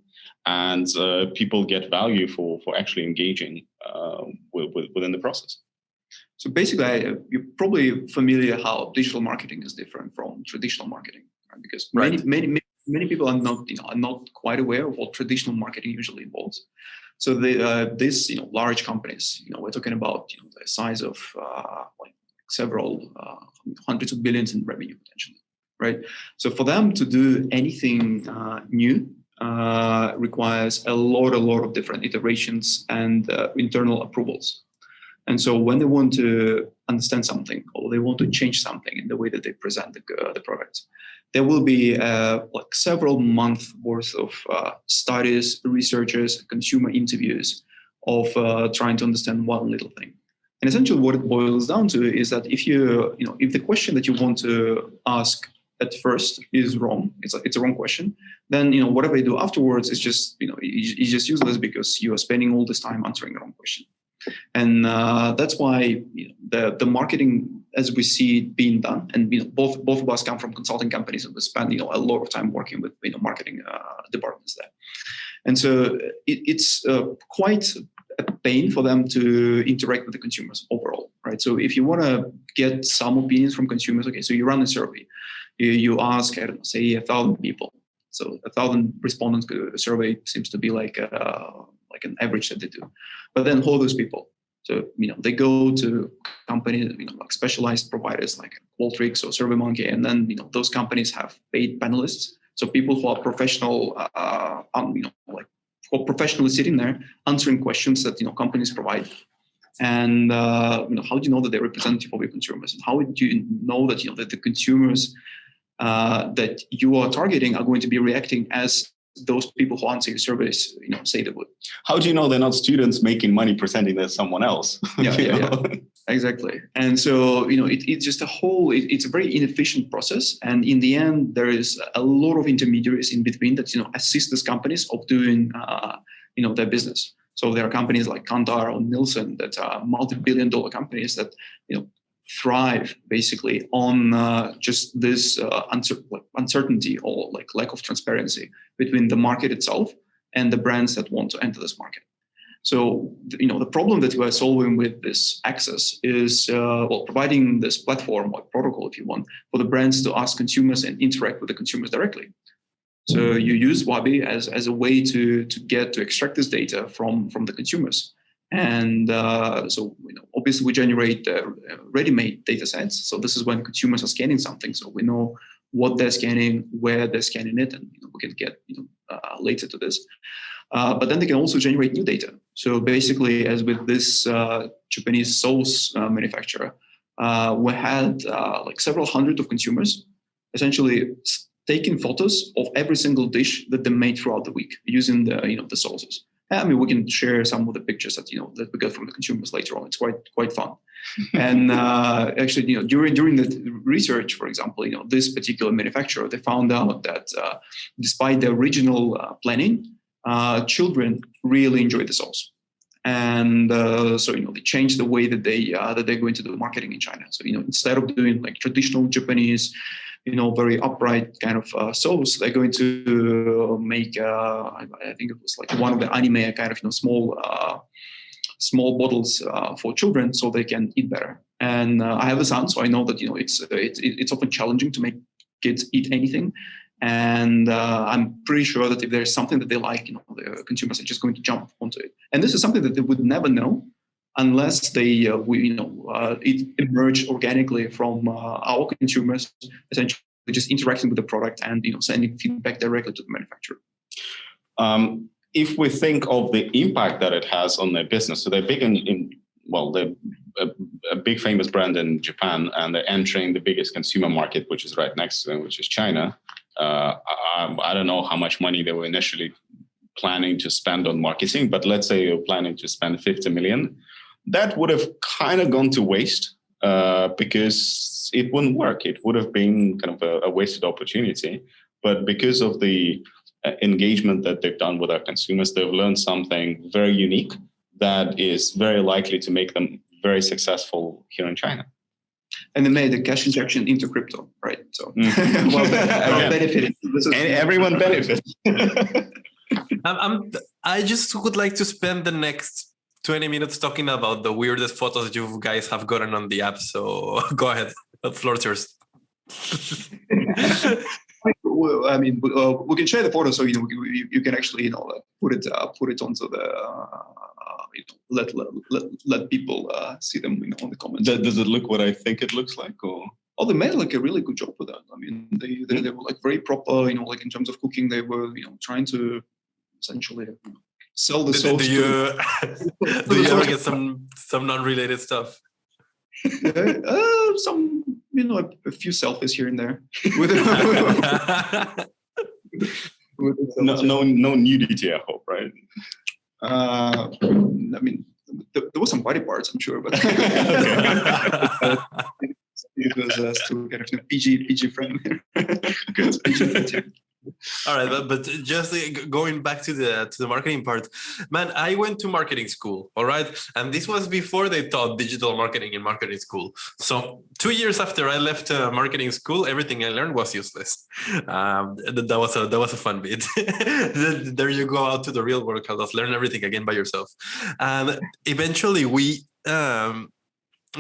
and people get value for actually engaging within the process. So basically, you're probably familiar how digital marketing is different from traditional marketing, right? Because many people are not quite aware of what traditional marketing usually involves. So these large companies, we're talking about the size of like several hundreds of billions in revenue potentially, right? So for them to do anything new requires a lot of different iterations and internal approvals. And so when they want to understand something, or they want to change something in the way that they present the product, there will be like several months worth of studies, researches, consumer interviews of trying to understand one little thing. And essentially what it boils down to is that if if the question that you want to ask at first is wrong, it's a wrong question, then whatever you do afterwards is just it's just useless, because you are spending all this time answering the wrong question. And that's why the marketing as we see it being done. And both of us come from consulting companies, and we spend a lot of time working with marketing departments there. And so it's quite a pain for them to interact with the consumers overall, right? So if you want to get some opinions from consumers, okay, so you run a survey, you ask, I don't know, say 1,000 people. So 1,000 respondents to a survey seems to be like an average that they do. But then who are those people? So they go to companies, like specialized providers like Qualtrics or SurveyMonkey, and then those companies have paid panelists. So people who are professional, who are professionally sitting there answering questions that companies provide. And how do you know that they're representative of your consumers? And how do you know that that the consumers that you are targeting are going to be reacting as those people who answer your surveys say they would? How do you know they're not students making money pretending they're someone else? Yeah. Exactly. And so it's just it's a very inefficient process, and in the end there is a lot of intermediaries in between that assist these companies of doing their business. So there are companies like Kantar or Nielsen that are multi-billion-dollar companies that thrive basically on just this uncertainty or lack of transparency between the market itself and the brands that want to enter this market. So the problem that we're solving with this access is providing this platform or protocol, if you want, for the brands to ask consumers and interact with the consumers directly. So you use Wabi as a way to extract this data from the consumers. And so obviously we generate ready-made data sets. So this is when consumers are scanning something. So we know what they're scanning, where they're scanning it, and we can get later to this. But then they can also generate new data. So basically, as with this Japanese sauce manufacturer, we had several hundred of consumers essentially taking photos of every single dish that they made throughout the week using the sauces. I mean, we can share some of the pictures that that we got from the consumers later on. It's quite fun. And actually, during the research, for example, this particular manufacturer, they found out that despite the original planning, children really enjoy the sauce. And so they changed the way that they're going to do marketing in China. So instead of doing traditional Japanese, very upright kind of sauce, they're going to make I think it was one of the anime kind of small bottles for children so they can eat better. And I have a son, so I know that it's often challenging to make kids eat anything. And I'm pretty sure that if there's something that they like, the consumers are just going to jump onto it. And this is something that they would never know unless it emerged organically from our consumers, essentially just interacting with the product and sending feedback directly to the manufacturer. If we think of the impact that it has on their business, so they're big they're a big famous brand in Japan, and they're entering the biggest consumer market, which is right next to them, which is China. I don't know how much money they were initially planning to spend on marketing, but let's say you're planning to spend 50 million. That would have kind of gone to waste because it wouldn't work. It would have been kind of a wasted opportunity. But because of the engagement that they've done with our consumers, they've learned something very unique that is very likely to make them very successful here in China. And they made a cash injection into crypto, right? So everyone benefited. Everyone benefits. I just would like to spend the next 20 minutes talking about the weirdest photos you guys have gotten on the app. So go ahead. The floor's yours. I mean, we can share the photo so you can actually put it onto the let people see them on the comments. Does it look what I think it looks like, or? Oh, they made a really good job with that. I mean, they were very proper. In terms of cooking, they were trying to essentially sell the sauce. Do you ever get some non-related stuff? Some a few selfies here and there. No nudity, I hope, right? I mean, there were some body parts, I'm sure, but it was still kind of PG friendly. Good. All right, but just going back to the marketing part, man, I went to marketing school, all right, and this was before they taught digital marketing in marketing school. So 2 years after I left marketing school, everything I learned was useless. That was a fun bit. There you go out to the real world, Carlos. Learn everything again by yourself, and eventually we.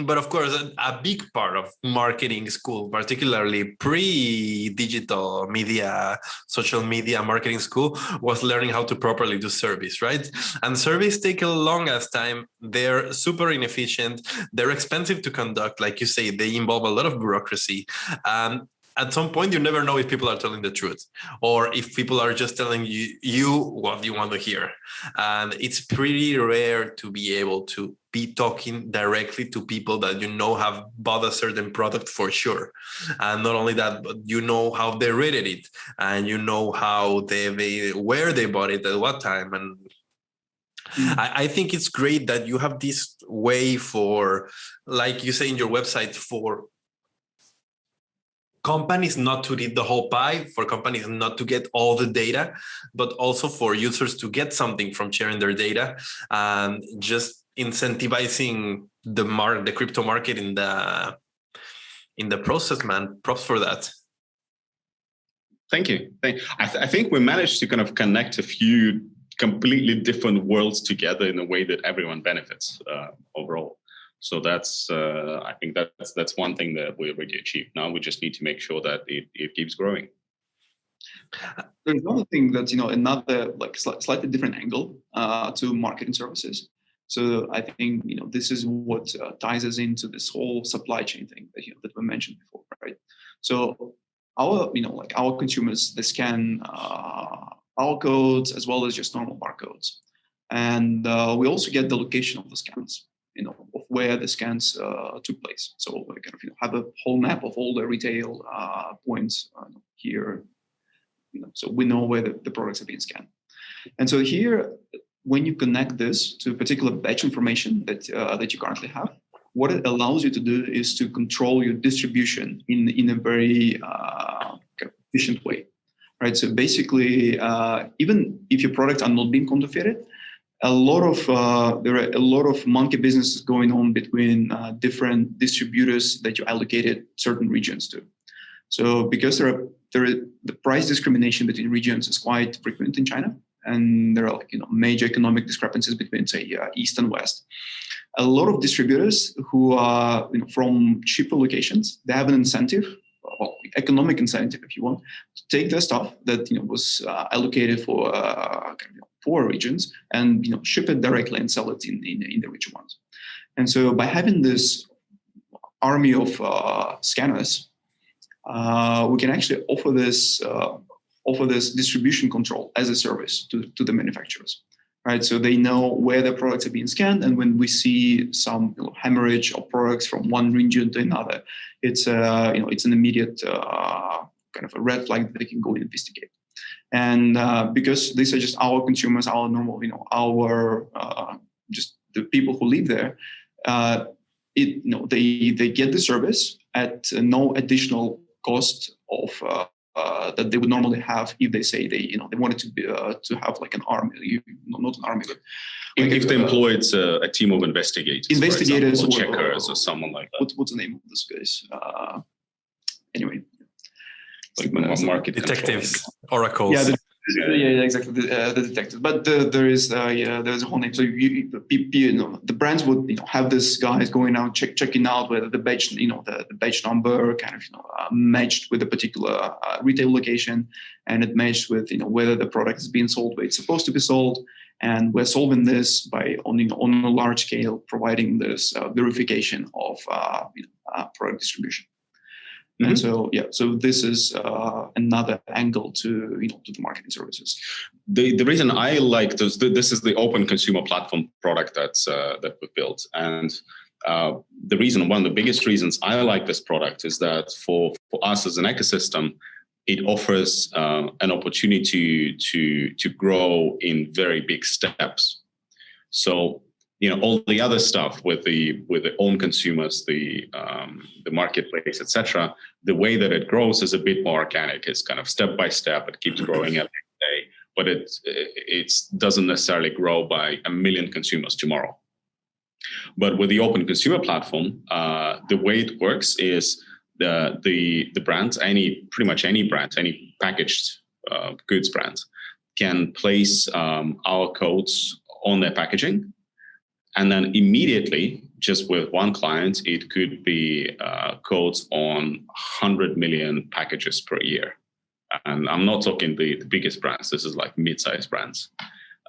But of course, a big part of marketing school, particularly pre-digital media, social media marketing school, was learning how to properly do surveys, right? And surveys take a long ass time. They're super inefficient. They're expensive to conduct. Like you say, they involve a lot of bureaucracy. At some point, you never know if people are telling the truth or if people are just telling you what you want to hear. And it's pretty rare to be able to be talking directly to people that you know have bought a certain product for sure. And not only that, but you know how they rated it and you know how where they bought it at what time. And I think it's great that you have this way for, like you say in your website, for companies not to eat the whole pie, for companies not to get all the data, but also for users to get something from sharing their data, and just incentivizing the crypto market in the process, man. Props for that. Thank you. I think we managed to kind of connect a few completely different worlds together in a way that everyone benefits overall. So that's I think that's one thing that we already achieved. Now we just need to make sure that it keeps growing. There's another thing that's another like slightly different angle to marketing services. So I think this is what ties us into this whole supply chain thing that we mentioned before, right? So our our consumers, they scan barcodes as well as just normal barcodes, and we also get the location of the scans, of where the scans took place. So we kind of have a whole map of all the retail points here, so we know where the products are being scanned. And so here, when you connect this to a particular batch information that you currently have, what it allows you to do is to control your distribution in a very efficient way, right? So basically, even if your products are not being counterfeited, there are a lot of monkey businesses going on between different distributors that you allocated certain regions to. So because the price discrimination between regions is quite frequent in China, and there are major economic discrepancies between, say, East and West. A lot of distributors who are from cheaper locations, they have an incentive, economic incentive, if you want, to take their stuff that was allocated for poor regions and ship it directly and sell it in the richer ones. And so by having this army of scanners, we can actually offer this distribution control as a service to the manufacturers, right? So they know where their products are being scanned, and when we see some hemorrhage of products from one region to another, it's an immediate kind of a red flag that they can go and investigate. And because these are just our consumers, our normal, our just the people who live there, they get the service at no additional cost of that they would normally have if they say they wanted to have like an army, not an army, but like if they employed a team of investigators, or checkers, or someone like that. What's the name of this guys? Anyway, like market detectives, oracles. Yeah, exactly. The detectives, but there's a whole name. So the brands would have this guys going out checking out whether the badge the badge number kind of matched with a particular retail location, and it matched with whether the product is being sold where it's supposed to be sold. And we're solving this by on a large scale providing this verification of product distribution. Mm-hmm. And so this is another angle to the marketing services. The reason I like this is the open consumer platform product that we built, and one of the biggest reasons I like this product is that for us as an ecosystem, it offers an opportunity to grow in very big steps. So all the other stuff with the own consumers, the the marketplace, etc., the way that it grows is a bit more organic. It's kind of step by step. It keeps growing every day, but it doesn't necessarily grow by 1 million consumers tomorrow. But with the open consumer platform, the way it works is the brands, pretty much any brand, any packaged goods brand, can place our codes on their packaging, and then immediately, just with one client, it could be codes on 100 million packages per year. And I'm not talking the biggest brands. This is like mid-sized brands.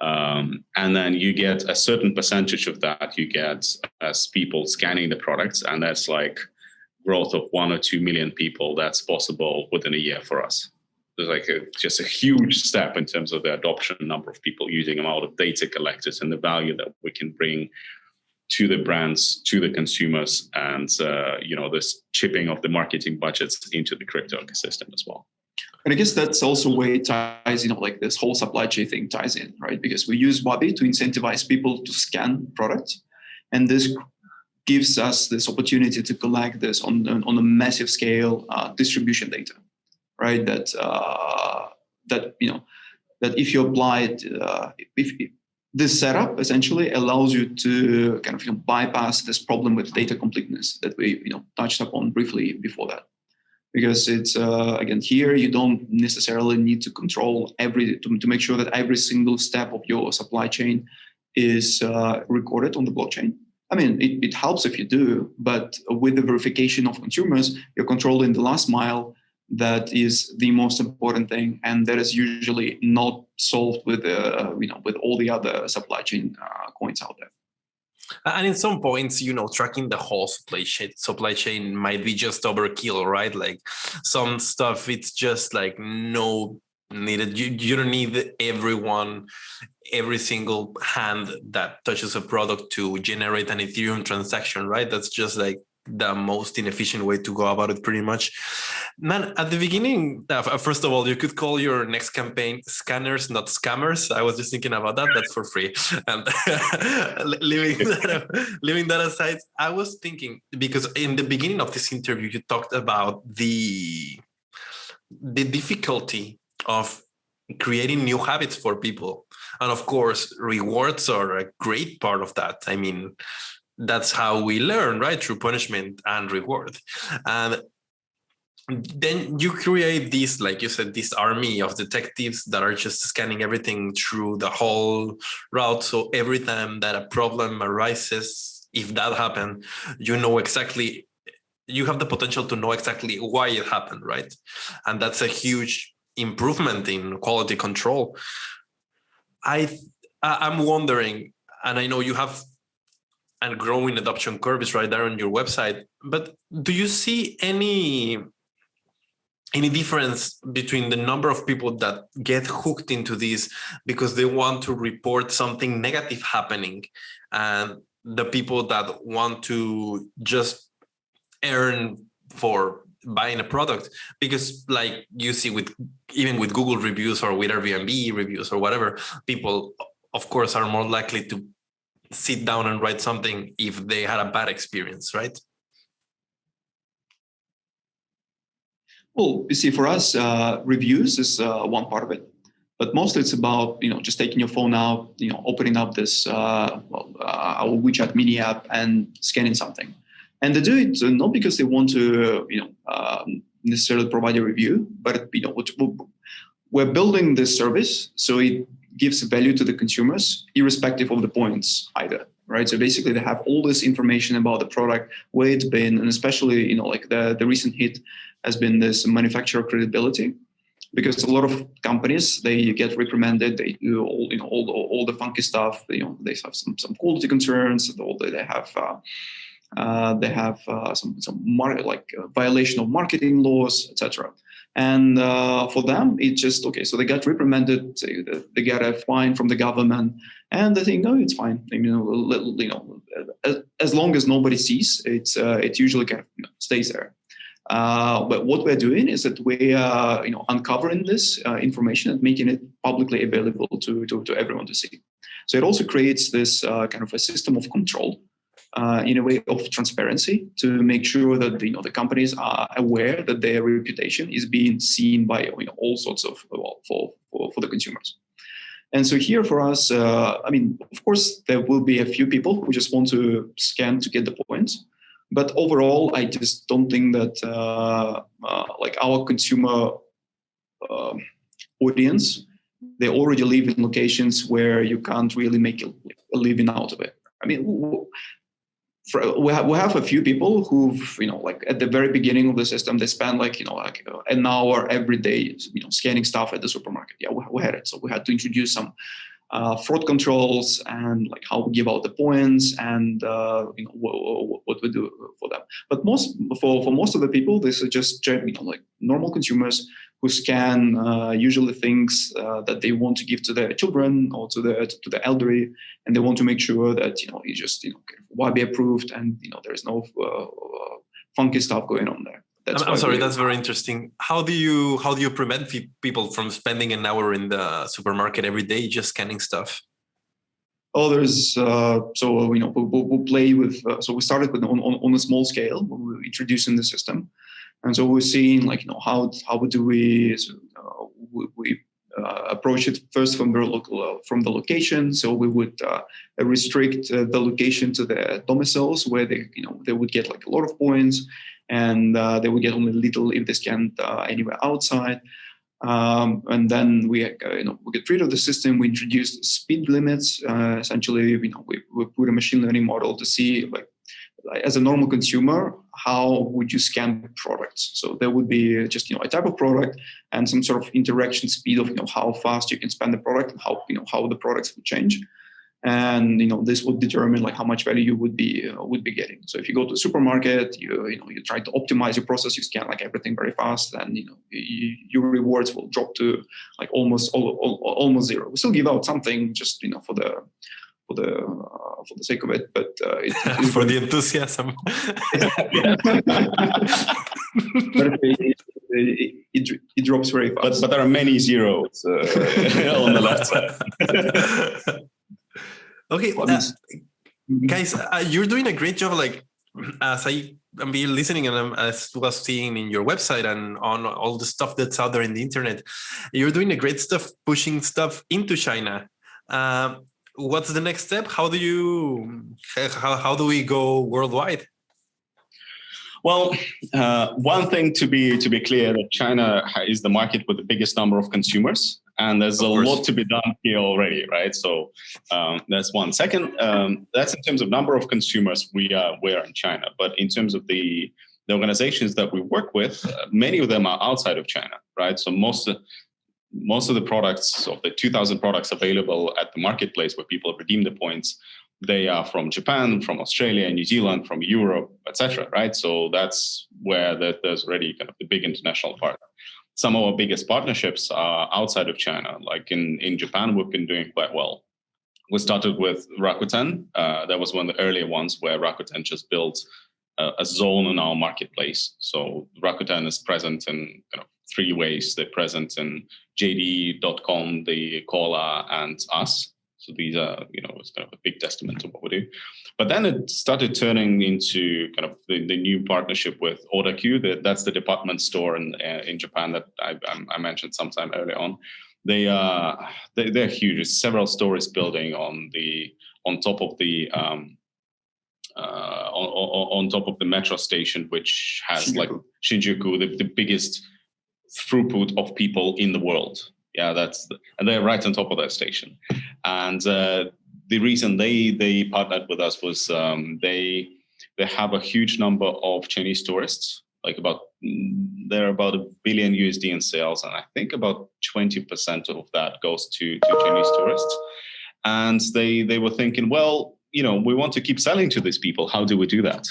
And then you get a certain percentage of that you get as people scanning the products, and that's like growth of 1 or 2 million people. That's possible within a year for us. There's like just a huge step in terms of the adoption number of people using, amount of data collected, and the value that we can bring to the brands, to the consumers, and this chipping of the marketing budgets into the crypto ecosystem as well. And I guess that's also where it ties, like this whole supply chain thing ties in, right? Because we use Wabi to incentivize people to scan products, and this gives us this opportunity to collect this on a massive scale distribution data, right? That if you apply it, if this setup essentially allows you to kind of bypass this problem with data completeness that we touched upon briefly before that. Because it's again, here you don't necessarily need to control to make sure that every single step of your supply chain is recorded on the blockchain. I mean, it helps if you do, but with the verification of consumers, you're controlling the last mile. That is the most important thing, and that is usually not solved with with all the other supply chain coins out there. And in some points, tracking the whole supply chain might be just overkill, right? Like some stuff, it's just like no needed. You don't need every single hand that touches a product to generate an Ethereum transaction, right? That's just like the most inefficient way to go about it, pretty much. Man, at the beginning, first of all, you could call your next campaign Scanners, Not Scammers. I was just thinking about that. That's for free. And leaving that aside, I was thinking, because in the beginning of this interview, you talked about the difficulty of creating new habits for people. And of course, rewards are a great part of that. I mean, that's how we learn, right? Through punishment and reward. And then you create this, like you said, this army of detectives that are just scanning everything through the whole route. So every time that a problem arises, if that happened, you have the potential to know exactly why it happened, right? And that's a huge improvement in quality control. I'm wondering, and I know you have and growing adoption curve is right there on your website, but do you see any difference between the number of people that get hooked into this because they want to report something negative happening and the people that want to just earn for buying a product? Because like you see even with Google reviews or with Airbnb reviews or whatever, people of course are more likely to sit down and write something if they had a bad experience, right? Well, you see, for us, reviews is one part of it, but mostly it's about just taking your phone out, opening up this our WeChat mini app and scanning something, and they do it not because they want to necessarily provide a review, but we're building this service so it gives value to the consumers, irrespective of the points either, right? So basically, they have all this information about the product, where it's been, and especially, like the recent hit has been this manufacturer credibility, because a lot of companies, they get reprimanded, they do all the funky stuff. They have some quality concerns, they have some violation of marketing laws, etc. And for them, it's just okay. So they got reprimanded, they get a fine from the government, and they think, no, it's fine. As long as nobody sees, it usually kind of stays there. But what we're doing is that we are uncovering this information and making it publicly available to everyone to see. So it also creates this kind of a system of control in a way of transparency to make sure that the companies are aware that their reputation is being seen by all sorts of for the consumers. And so here for us, of course, there will be a few people who just want to scan to get the points. But overall, I just don't think that like our consumer audience, they already live in locations where you can't really make a living out of it. I mean, we have a few people who've, like at the very beginning of the system, they spend an hour every day, scanning stuff at the supermarket. Yeah, we had it. So we had to introduce some fraud controls and like how we give out the points and what we do for them. But for most of the people, this is just like normal consumers who scan usually things that they want to give to their children or to the elderly, and they want to make sure that it's just Wabi approved and there's no funky stuff going on there. I'm sorry, that's very interesting. How do you prevent people from spending an hour in the supermarket every day just scanning stuff? Oh, there's we'll play with. So we started with on a small scale when we were introducing the system, and so we're seeing how do we approach it first from the location. So we would restrict the location to the domiciles where they would get like a lot of points. And they would get only little if they scanned anywhere outside. And then we get rid of the system. We introduced speed limits. Essentially, we put a machine learning model to see, like as a normal consumer, how would you scan products? So there would be just a type of product and some sort of interaction speed of how fast you can scan the product and how the products would change. And this would determine like how much value you would be getting. So if you go to a supermarket, you try to optimize your process, you scan like everything very fast, and your rewards will drop to like almost zero. We still give out something just for the sake of it, but for the enthusiasm. It drops very fast. But there are many zeros on the left side. Okay, guys, you're doing a great job. Like, as I'm listening and as was seeing in your website and on all the stuff that's out there in the internet, you're doing a great stuff, pushing stuff into China. What's the next step? How do we go worldwide? Well, one thing to be clear, that China is the market with the biggest number of consumers. And there's a lot to be done here already, right? So that's one. Second, that's in terms of number of consumers we are in China. But in terms of the organizations that we work with, many of them are outside of China, right? So most of the products, of the 2,000 products available at the marketplace where people redeem the points, they are from Japan, from Australia, New Zealand, from Europe, etc., right? So that's where there's already kind of the big international part. Some of our biggest partnerships are outside of China. Like in Japan, we've been doing quite well. We started with Rakuten. That was one of the earlier ones where Rakuten just built a zone on our marketplace. So Rakuten is present in kind of 3 ways. They're present in JD.com, the Cola, and us. So these are, it's kind of a big testament to what we do. But then it started turning into kind of the new partnership with Odaku. That's the department store in Japan that I mentioned sometime earlier on. They're huge. There's several stories building on top of the metro station, which has Shinjuku. Like Shinjuku, the biggest throughput of people in the world. Yeah, and they're right on top of that station. And the reason they partnered with us was they have a huge number of Chinese tourists. Like they're about $1 billion USD in sales, and I think about 20% of that goes to Chinese tourists. And they were thinking, well, we want to keep selling to these people. How do we do that?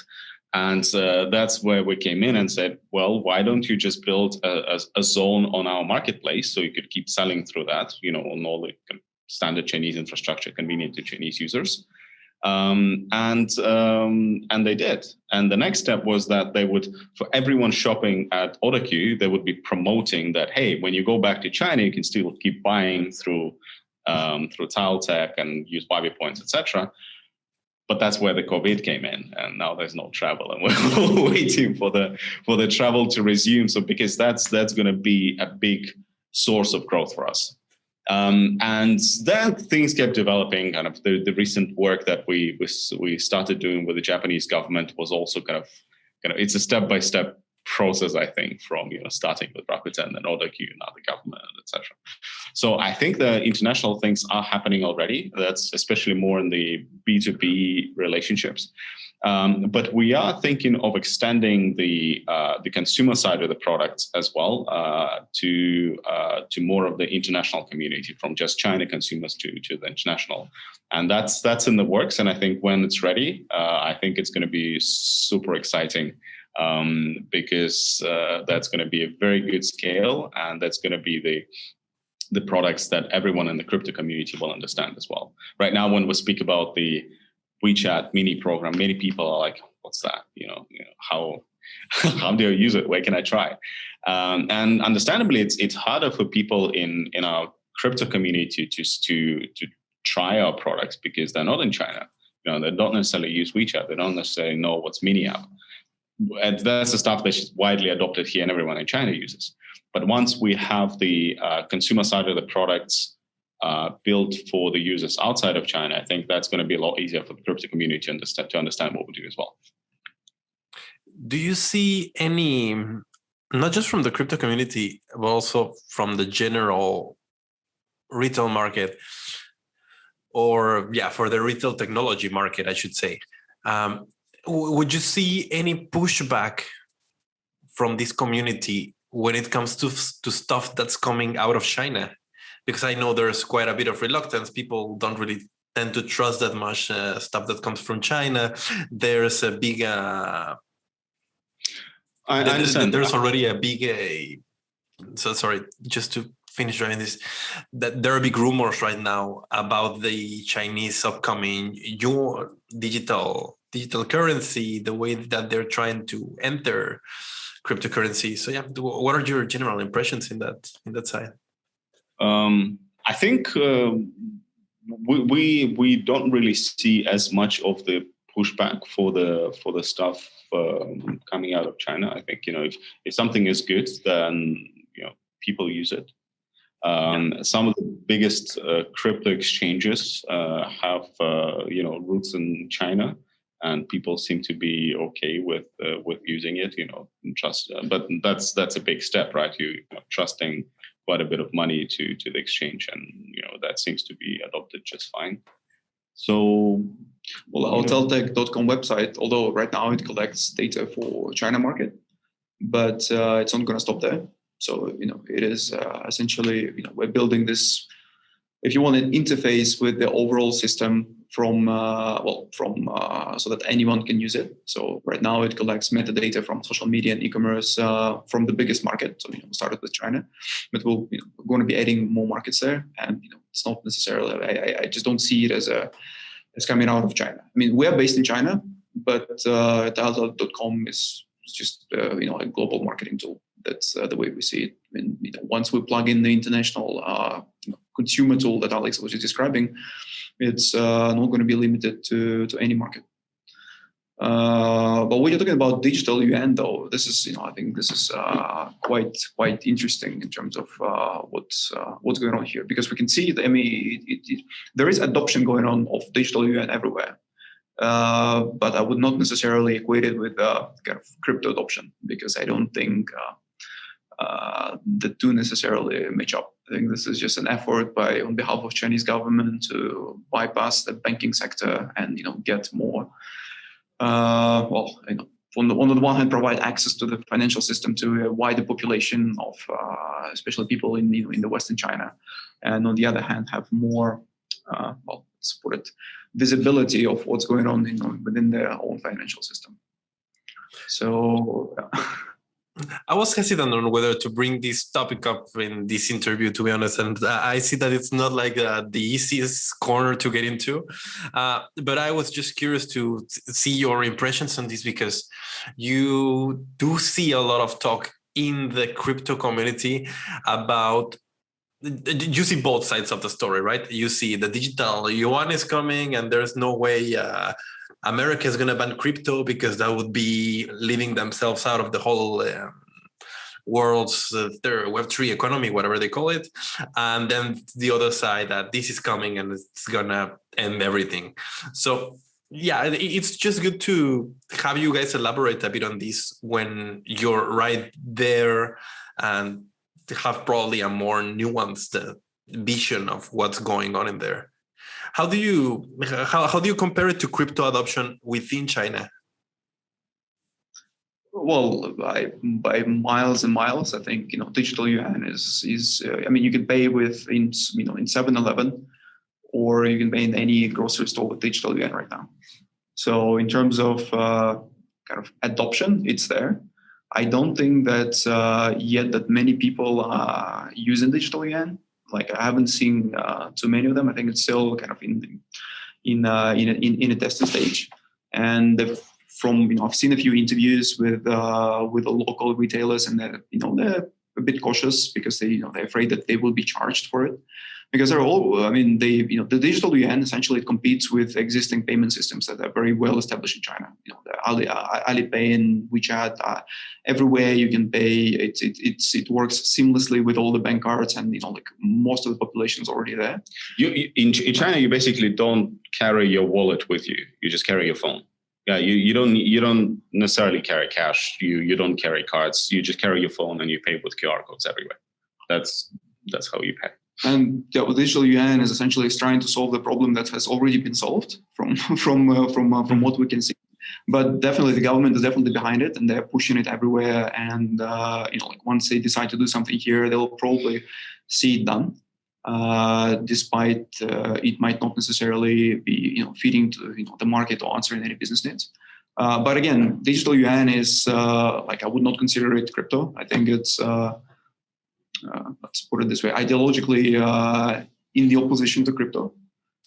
And that's where we came in and said, well, why don't you just build a zone on our marketplace so you could keep selling through that, on all the standard Chinese infrastructure convenient to Chinese users. And they did. And the next step was that they would, for everyone shopping at Odaku, they would be promoting that, hey, when you go back to China, you can still keep buying through Tiletech and use Wabi points, etc. But that's where the COVID came in, and now there's no travel, and we're all waiting for the travel to resume. So because that's going to be a big source of growth for us. And then things kept developing. Kind of the recent work that we started doing with the Japanese government was also kind of it's a step-by-step process, I think, from starting with Rakuten and Odaku, now the government, etc. So I think the international things are happening already. That's especially more in the B2B relationships. But we are thinking of extending the consumer side of the products as well to more of the international community, from just China consumers to the international, and that's in the works. And I think when it's ready, I think it's going to be super exciting, because that's going to be a very good scale, and that's going to be the products that everyone in the crypto community will understand as well. Right now, when we speak about the WeChat mini program, many people are like, "What's that? How do I use it? Where can I try?" And understandably, it's harder for people in our crypto community to try our products because they're not in China. They don't necessarily use WeChat. They don't necessarily know what's mini app. And that's the stuff that's widely adopted here and everyone in China uses. But once we have the consumer side of the products built for the users outside of China, I think that's going to be a lot easier for the crypto community to understand what we do as well. Do you see any, not just from the crypto community, but also from the general retail market, or for the retail technology market, I should say, would you see any pushback from this community when it comes to stuff that's coming out of China? Because I know there's quite a bit of reluctance. People don't really tend to trust that much stuff that comes from China. There's a big... I understand. There's already a big... so sorry, just to finish driving this, that there are big rumors right now about the Chinese upcoming digital currency, the way that they're trying to enter cryptocurrency. So what are your general impressions in that side? I think we don't really see as much of the pushback for the stuff coming out of China. I think if something is good, then people use it. Some of the biggest crypto exchanges have roots in China, and people seem to be okay with using it. But that's a big step, right? You trusting quite a bit of money to the exchange, and that seems to be adopted just fine. So, well, Hoteltech.com website, although right now it collects data for China market, but it's not going to stop there. So it is essentially we're building this, if you want, an interface with the overall system from so that anyone can use it. So right now it collects metadata from social media and e-commerce from the biggest market. So we started with China, but we're going to be adding more markets there. And it's not necessarily, I just don't see it as coming out of China. I mean, we are based in China, but Hoteltech.com is just a global marketing tool. That's the way we see it. I mean, once we plug in the international consumer tool that Alex was just describing, it's not going to be limited to any market. But when you're talking about digital yuan, though, this is I think this is quite interesting in terms of what's going on here, because we can see that there is adoption going on of digital yuan everywhere. But I would not necessarily equate it with kind of crypto adoption, because I don't think the two necessarily match up. I think this is just an effort on behalf of Chinese government to bypass the banking sector and get more. On the one hand, provide access to the financial system to a wider population of, especially people in the Western China, and on the other hand, have more, let's put it, visibility of what's going on within their own financial system. So I was hesitant on whether to bring this topic up in this interview, to be honest, and I see that it's not like the easiest corner to get into, but I was just curious to see your impressions on this, because you do see a lot of talk in the crypto community about, you see both sides of the story, right? You see the digital yuan is coming and there's no way America is going to ban crypto because that would be leaving themselves out of the whole world's their Web3 economy, whatever they call it. And then the other side that this is coming and it's going to end everything. So yeah, it's just good to have you guys elaborate a bit on this when you're right there and have probably a more nuanced vision of what's going on in there. How do you compare it to crypto adoption within China? Well, by miles and miles, I think digital yuan is I mean, you can pay in 7-Eleven, or you can pay in any grocery store with digital yuan right now. So in terms of kind of adoption, it's there. I don't think that yet that many people are using digital yuan. Like, I haven't seen too many of them. I think it's still kind of in a testing stage. And I've seen a few interviews with the local retailers, and they're a bit cautious because they're afraid that they will be charged for it. Because the digital yuan essentially competes with existing payment systems that are very well established in China. The Alipay and WeChat, everywhere you can pay. It works seamlessly with all the bank cards, and most of the population is already there. In China, you basically don't carry your wallet with you. You just carry your phone. Yeah, you don't necessarily carry cash. You don't carry cards. You just carry your phone and you pay with QR codes everywhere. That's how you pay. And digital yuan is essentially trying to solve the problem that has already been solved from what we can see. But definitely, the government is definitely behind it, and they're pushing it everywhere. And once they decide to do something here, they'll probably see it done, despite it might not necessarily be feeding to the market or answering any business needs. But again, digital yuan is I would not consider it crypto. I think it's let's put it this way, ideologically in the opposition to crypto.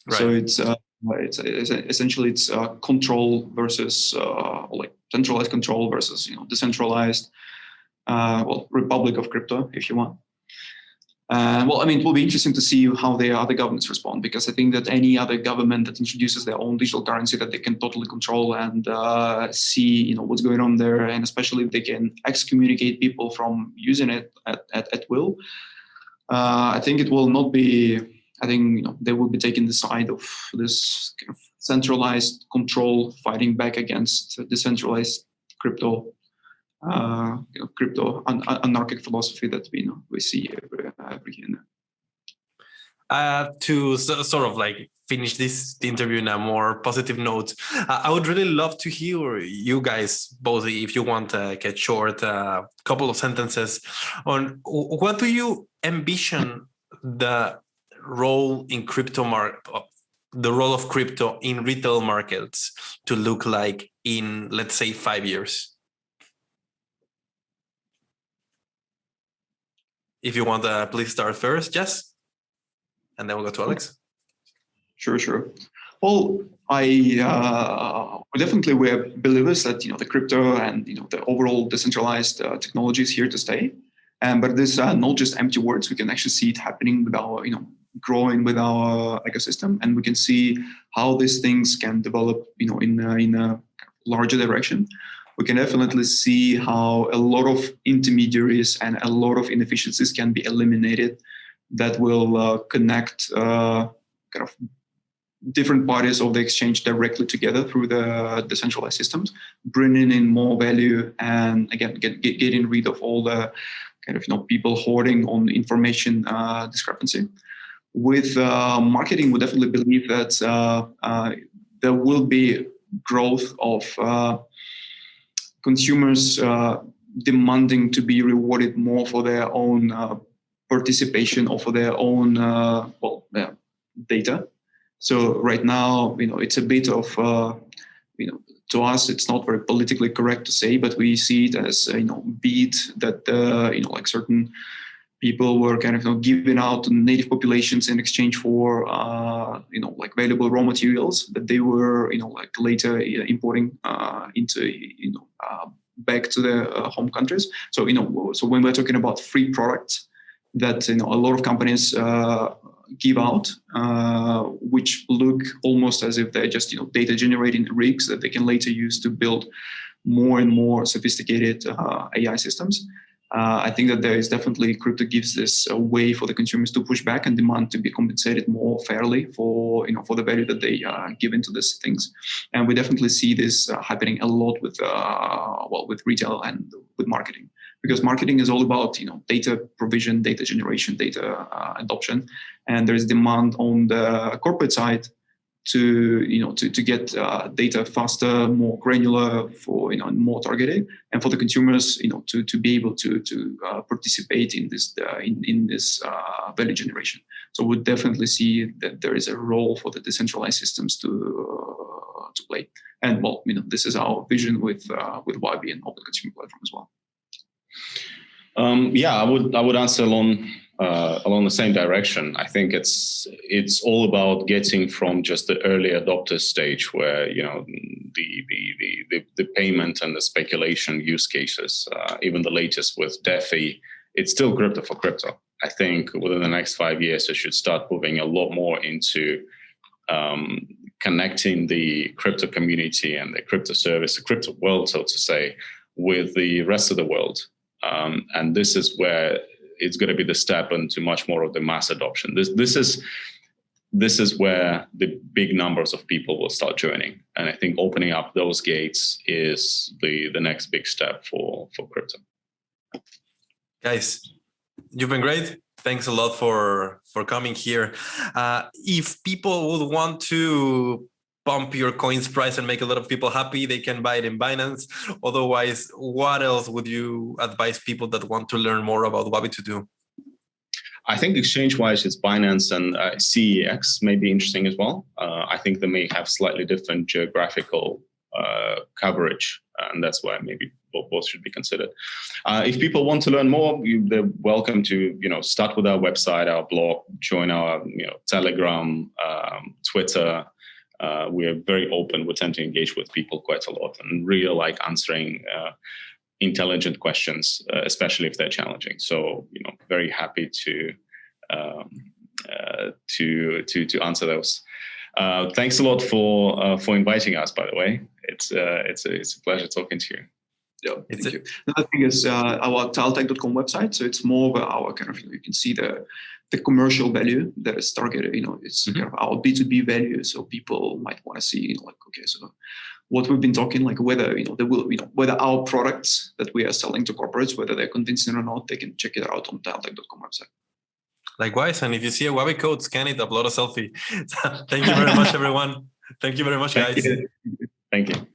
Right. So it's essentially control versus centralized control versus decentralized republic of crypto, if you want. It will be interesting to see how the other governments respond, because I think that any other government that introduces their own digital currency that they can totally control and see what's going on there, and especially if they can excommunicate people from using it at will, I think it will not be. I think they will be taking the side of this kind of centralized control, fighting back against decentralized crypto. Crypto anarchic philosophy that we see every year now. To sort of finish this interview in a more positive note, I would really love to hear you guys both, if you want to get short, a couple of sentences on what do you envision the role in the role of crypto in retail markets to look like in, let's say, 5 years. If you want to please start first, Jess, and then we'll go to Alex. Sure. Well, we're believers that the crypto and the overall decentralized technology is here to stay. But these are not just empty words. We can actually see it happening with our growing with our ecosystem, and we can see how these things can develop in a larger direction. We can definitely see how a lot of intermediaries and a lot of inefficiencies can be eliminated that will connect kind of different parties of the exchange directly together through the decentralized systems, bringing in more value and again getting rid of all the kind of people hoarding on information discrepancy. With marketing, we definitely believe that there will be growth of consumers demanding to be rewarded more for their own participation or for their own data. So right now, it's a bit of, to us, it's not very politically correct to say, but we see it as, beat that, certain people were kind of giving out to native populations in exchange for, valuable raw materials that they were, later importing into, back to their home countries. So, so when we're talking about free products that, a lot of companies, give out, which look almost as if they're just data generating rigs that they can later use to build more and more sophisticated AI systems. I think that there is definitely, crypto gives this a way for the consumers to push back and demand to be compensated more fairly for the value that they give into these things. And we definitely see this happening a lot with retail and with marketing, because marketing is all about data provision, data generation, data adoption, and there is demand on the corporate side to get data faster, more granular, for more targeted, and for the consumers to be able to participate in this value generation. So we definitely see that there is a role for the decentralized systems to play. And this is our vision with Wabi and Open Consumer Platform as well. I would answer along the same direction. I think it's all about getting from just the early adopter stage, where the payment and the speculation use cases, even the latest with DeFi, it's still crypto for crypto. I think within the next 5 years, it should start moving a lot more into connecting the crypto community and the crypto service, the crypto world, so to say, with the rest of the world. And this is where it's going to be the step into much more of the mass adoption. This is where the big numbers of people will start joining. And I think opening up those gates is the next big step for crypto. Guys, you've been great. Thanks a lot for coming here. If people would want to pump your coin's price and make a lot of people happy, they can buy it in Binance. Otherwise, what else would you advise people that want to learn more about Wabi to do? I think exchange-wise, it's Binance and CEX may be interesting as well. I think they may have slightly different geographical coverage, and that's why maybe both should be considered. If people want to learn more, they're welcome to start with our website, our blog, join our Telegram, Twitter. We're very open. We tend to engage with people quite a lot and really like answering intelligent questions, especially if they're challenging. So, very happy to answer those. Thanks a lot for inviting us, by the way. It's a pleasure talking to you. Yeah, thank you. Another thing is our tiletech.com website. So it's more of our kind of, you can see the commercial value that is targeted. It's kind of our B2B value. So people might want to see okay, so what we've been talking, whether whether our products that we are selling to corporates, whether they're convincing or not, they can check it out on tiletech.com website. Likewise, and if you see a Wabi code, scan it, upload a selfie. Thank you very much, everyone. Thank you very much, guys. Thank you.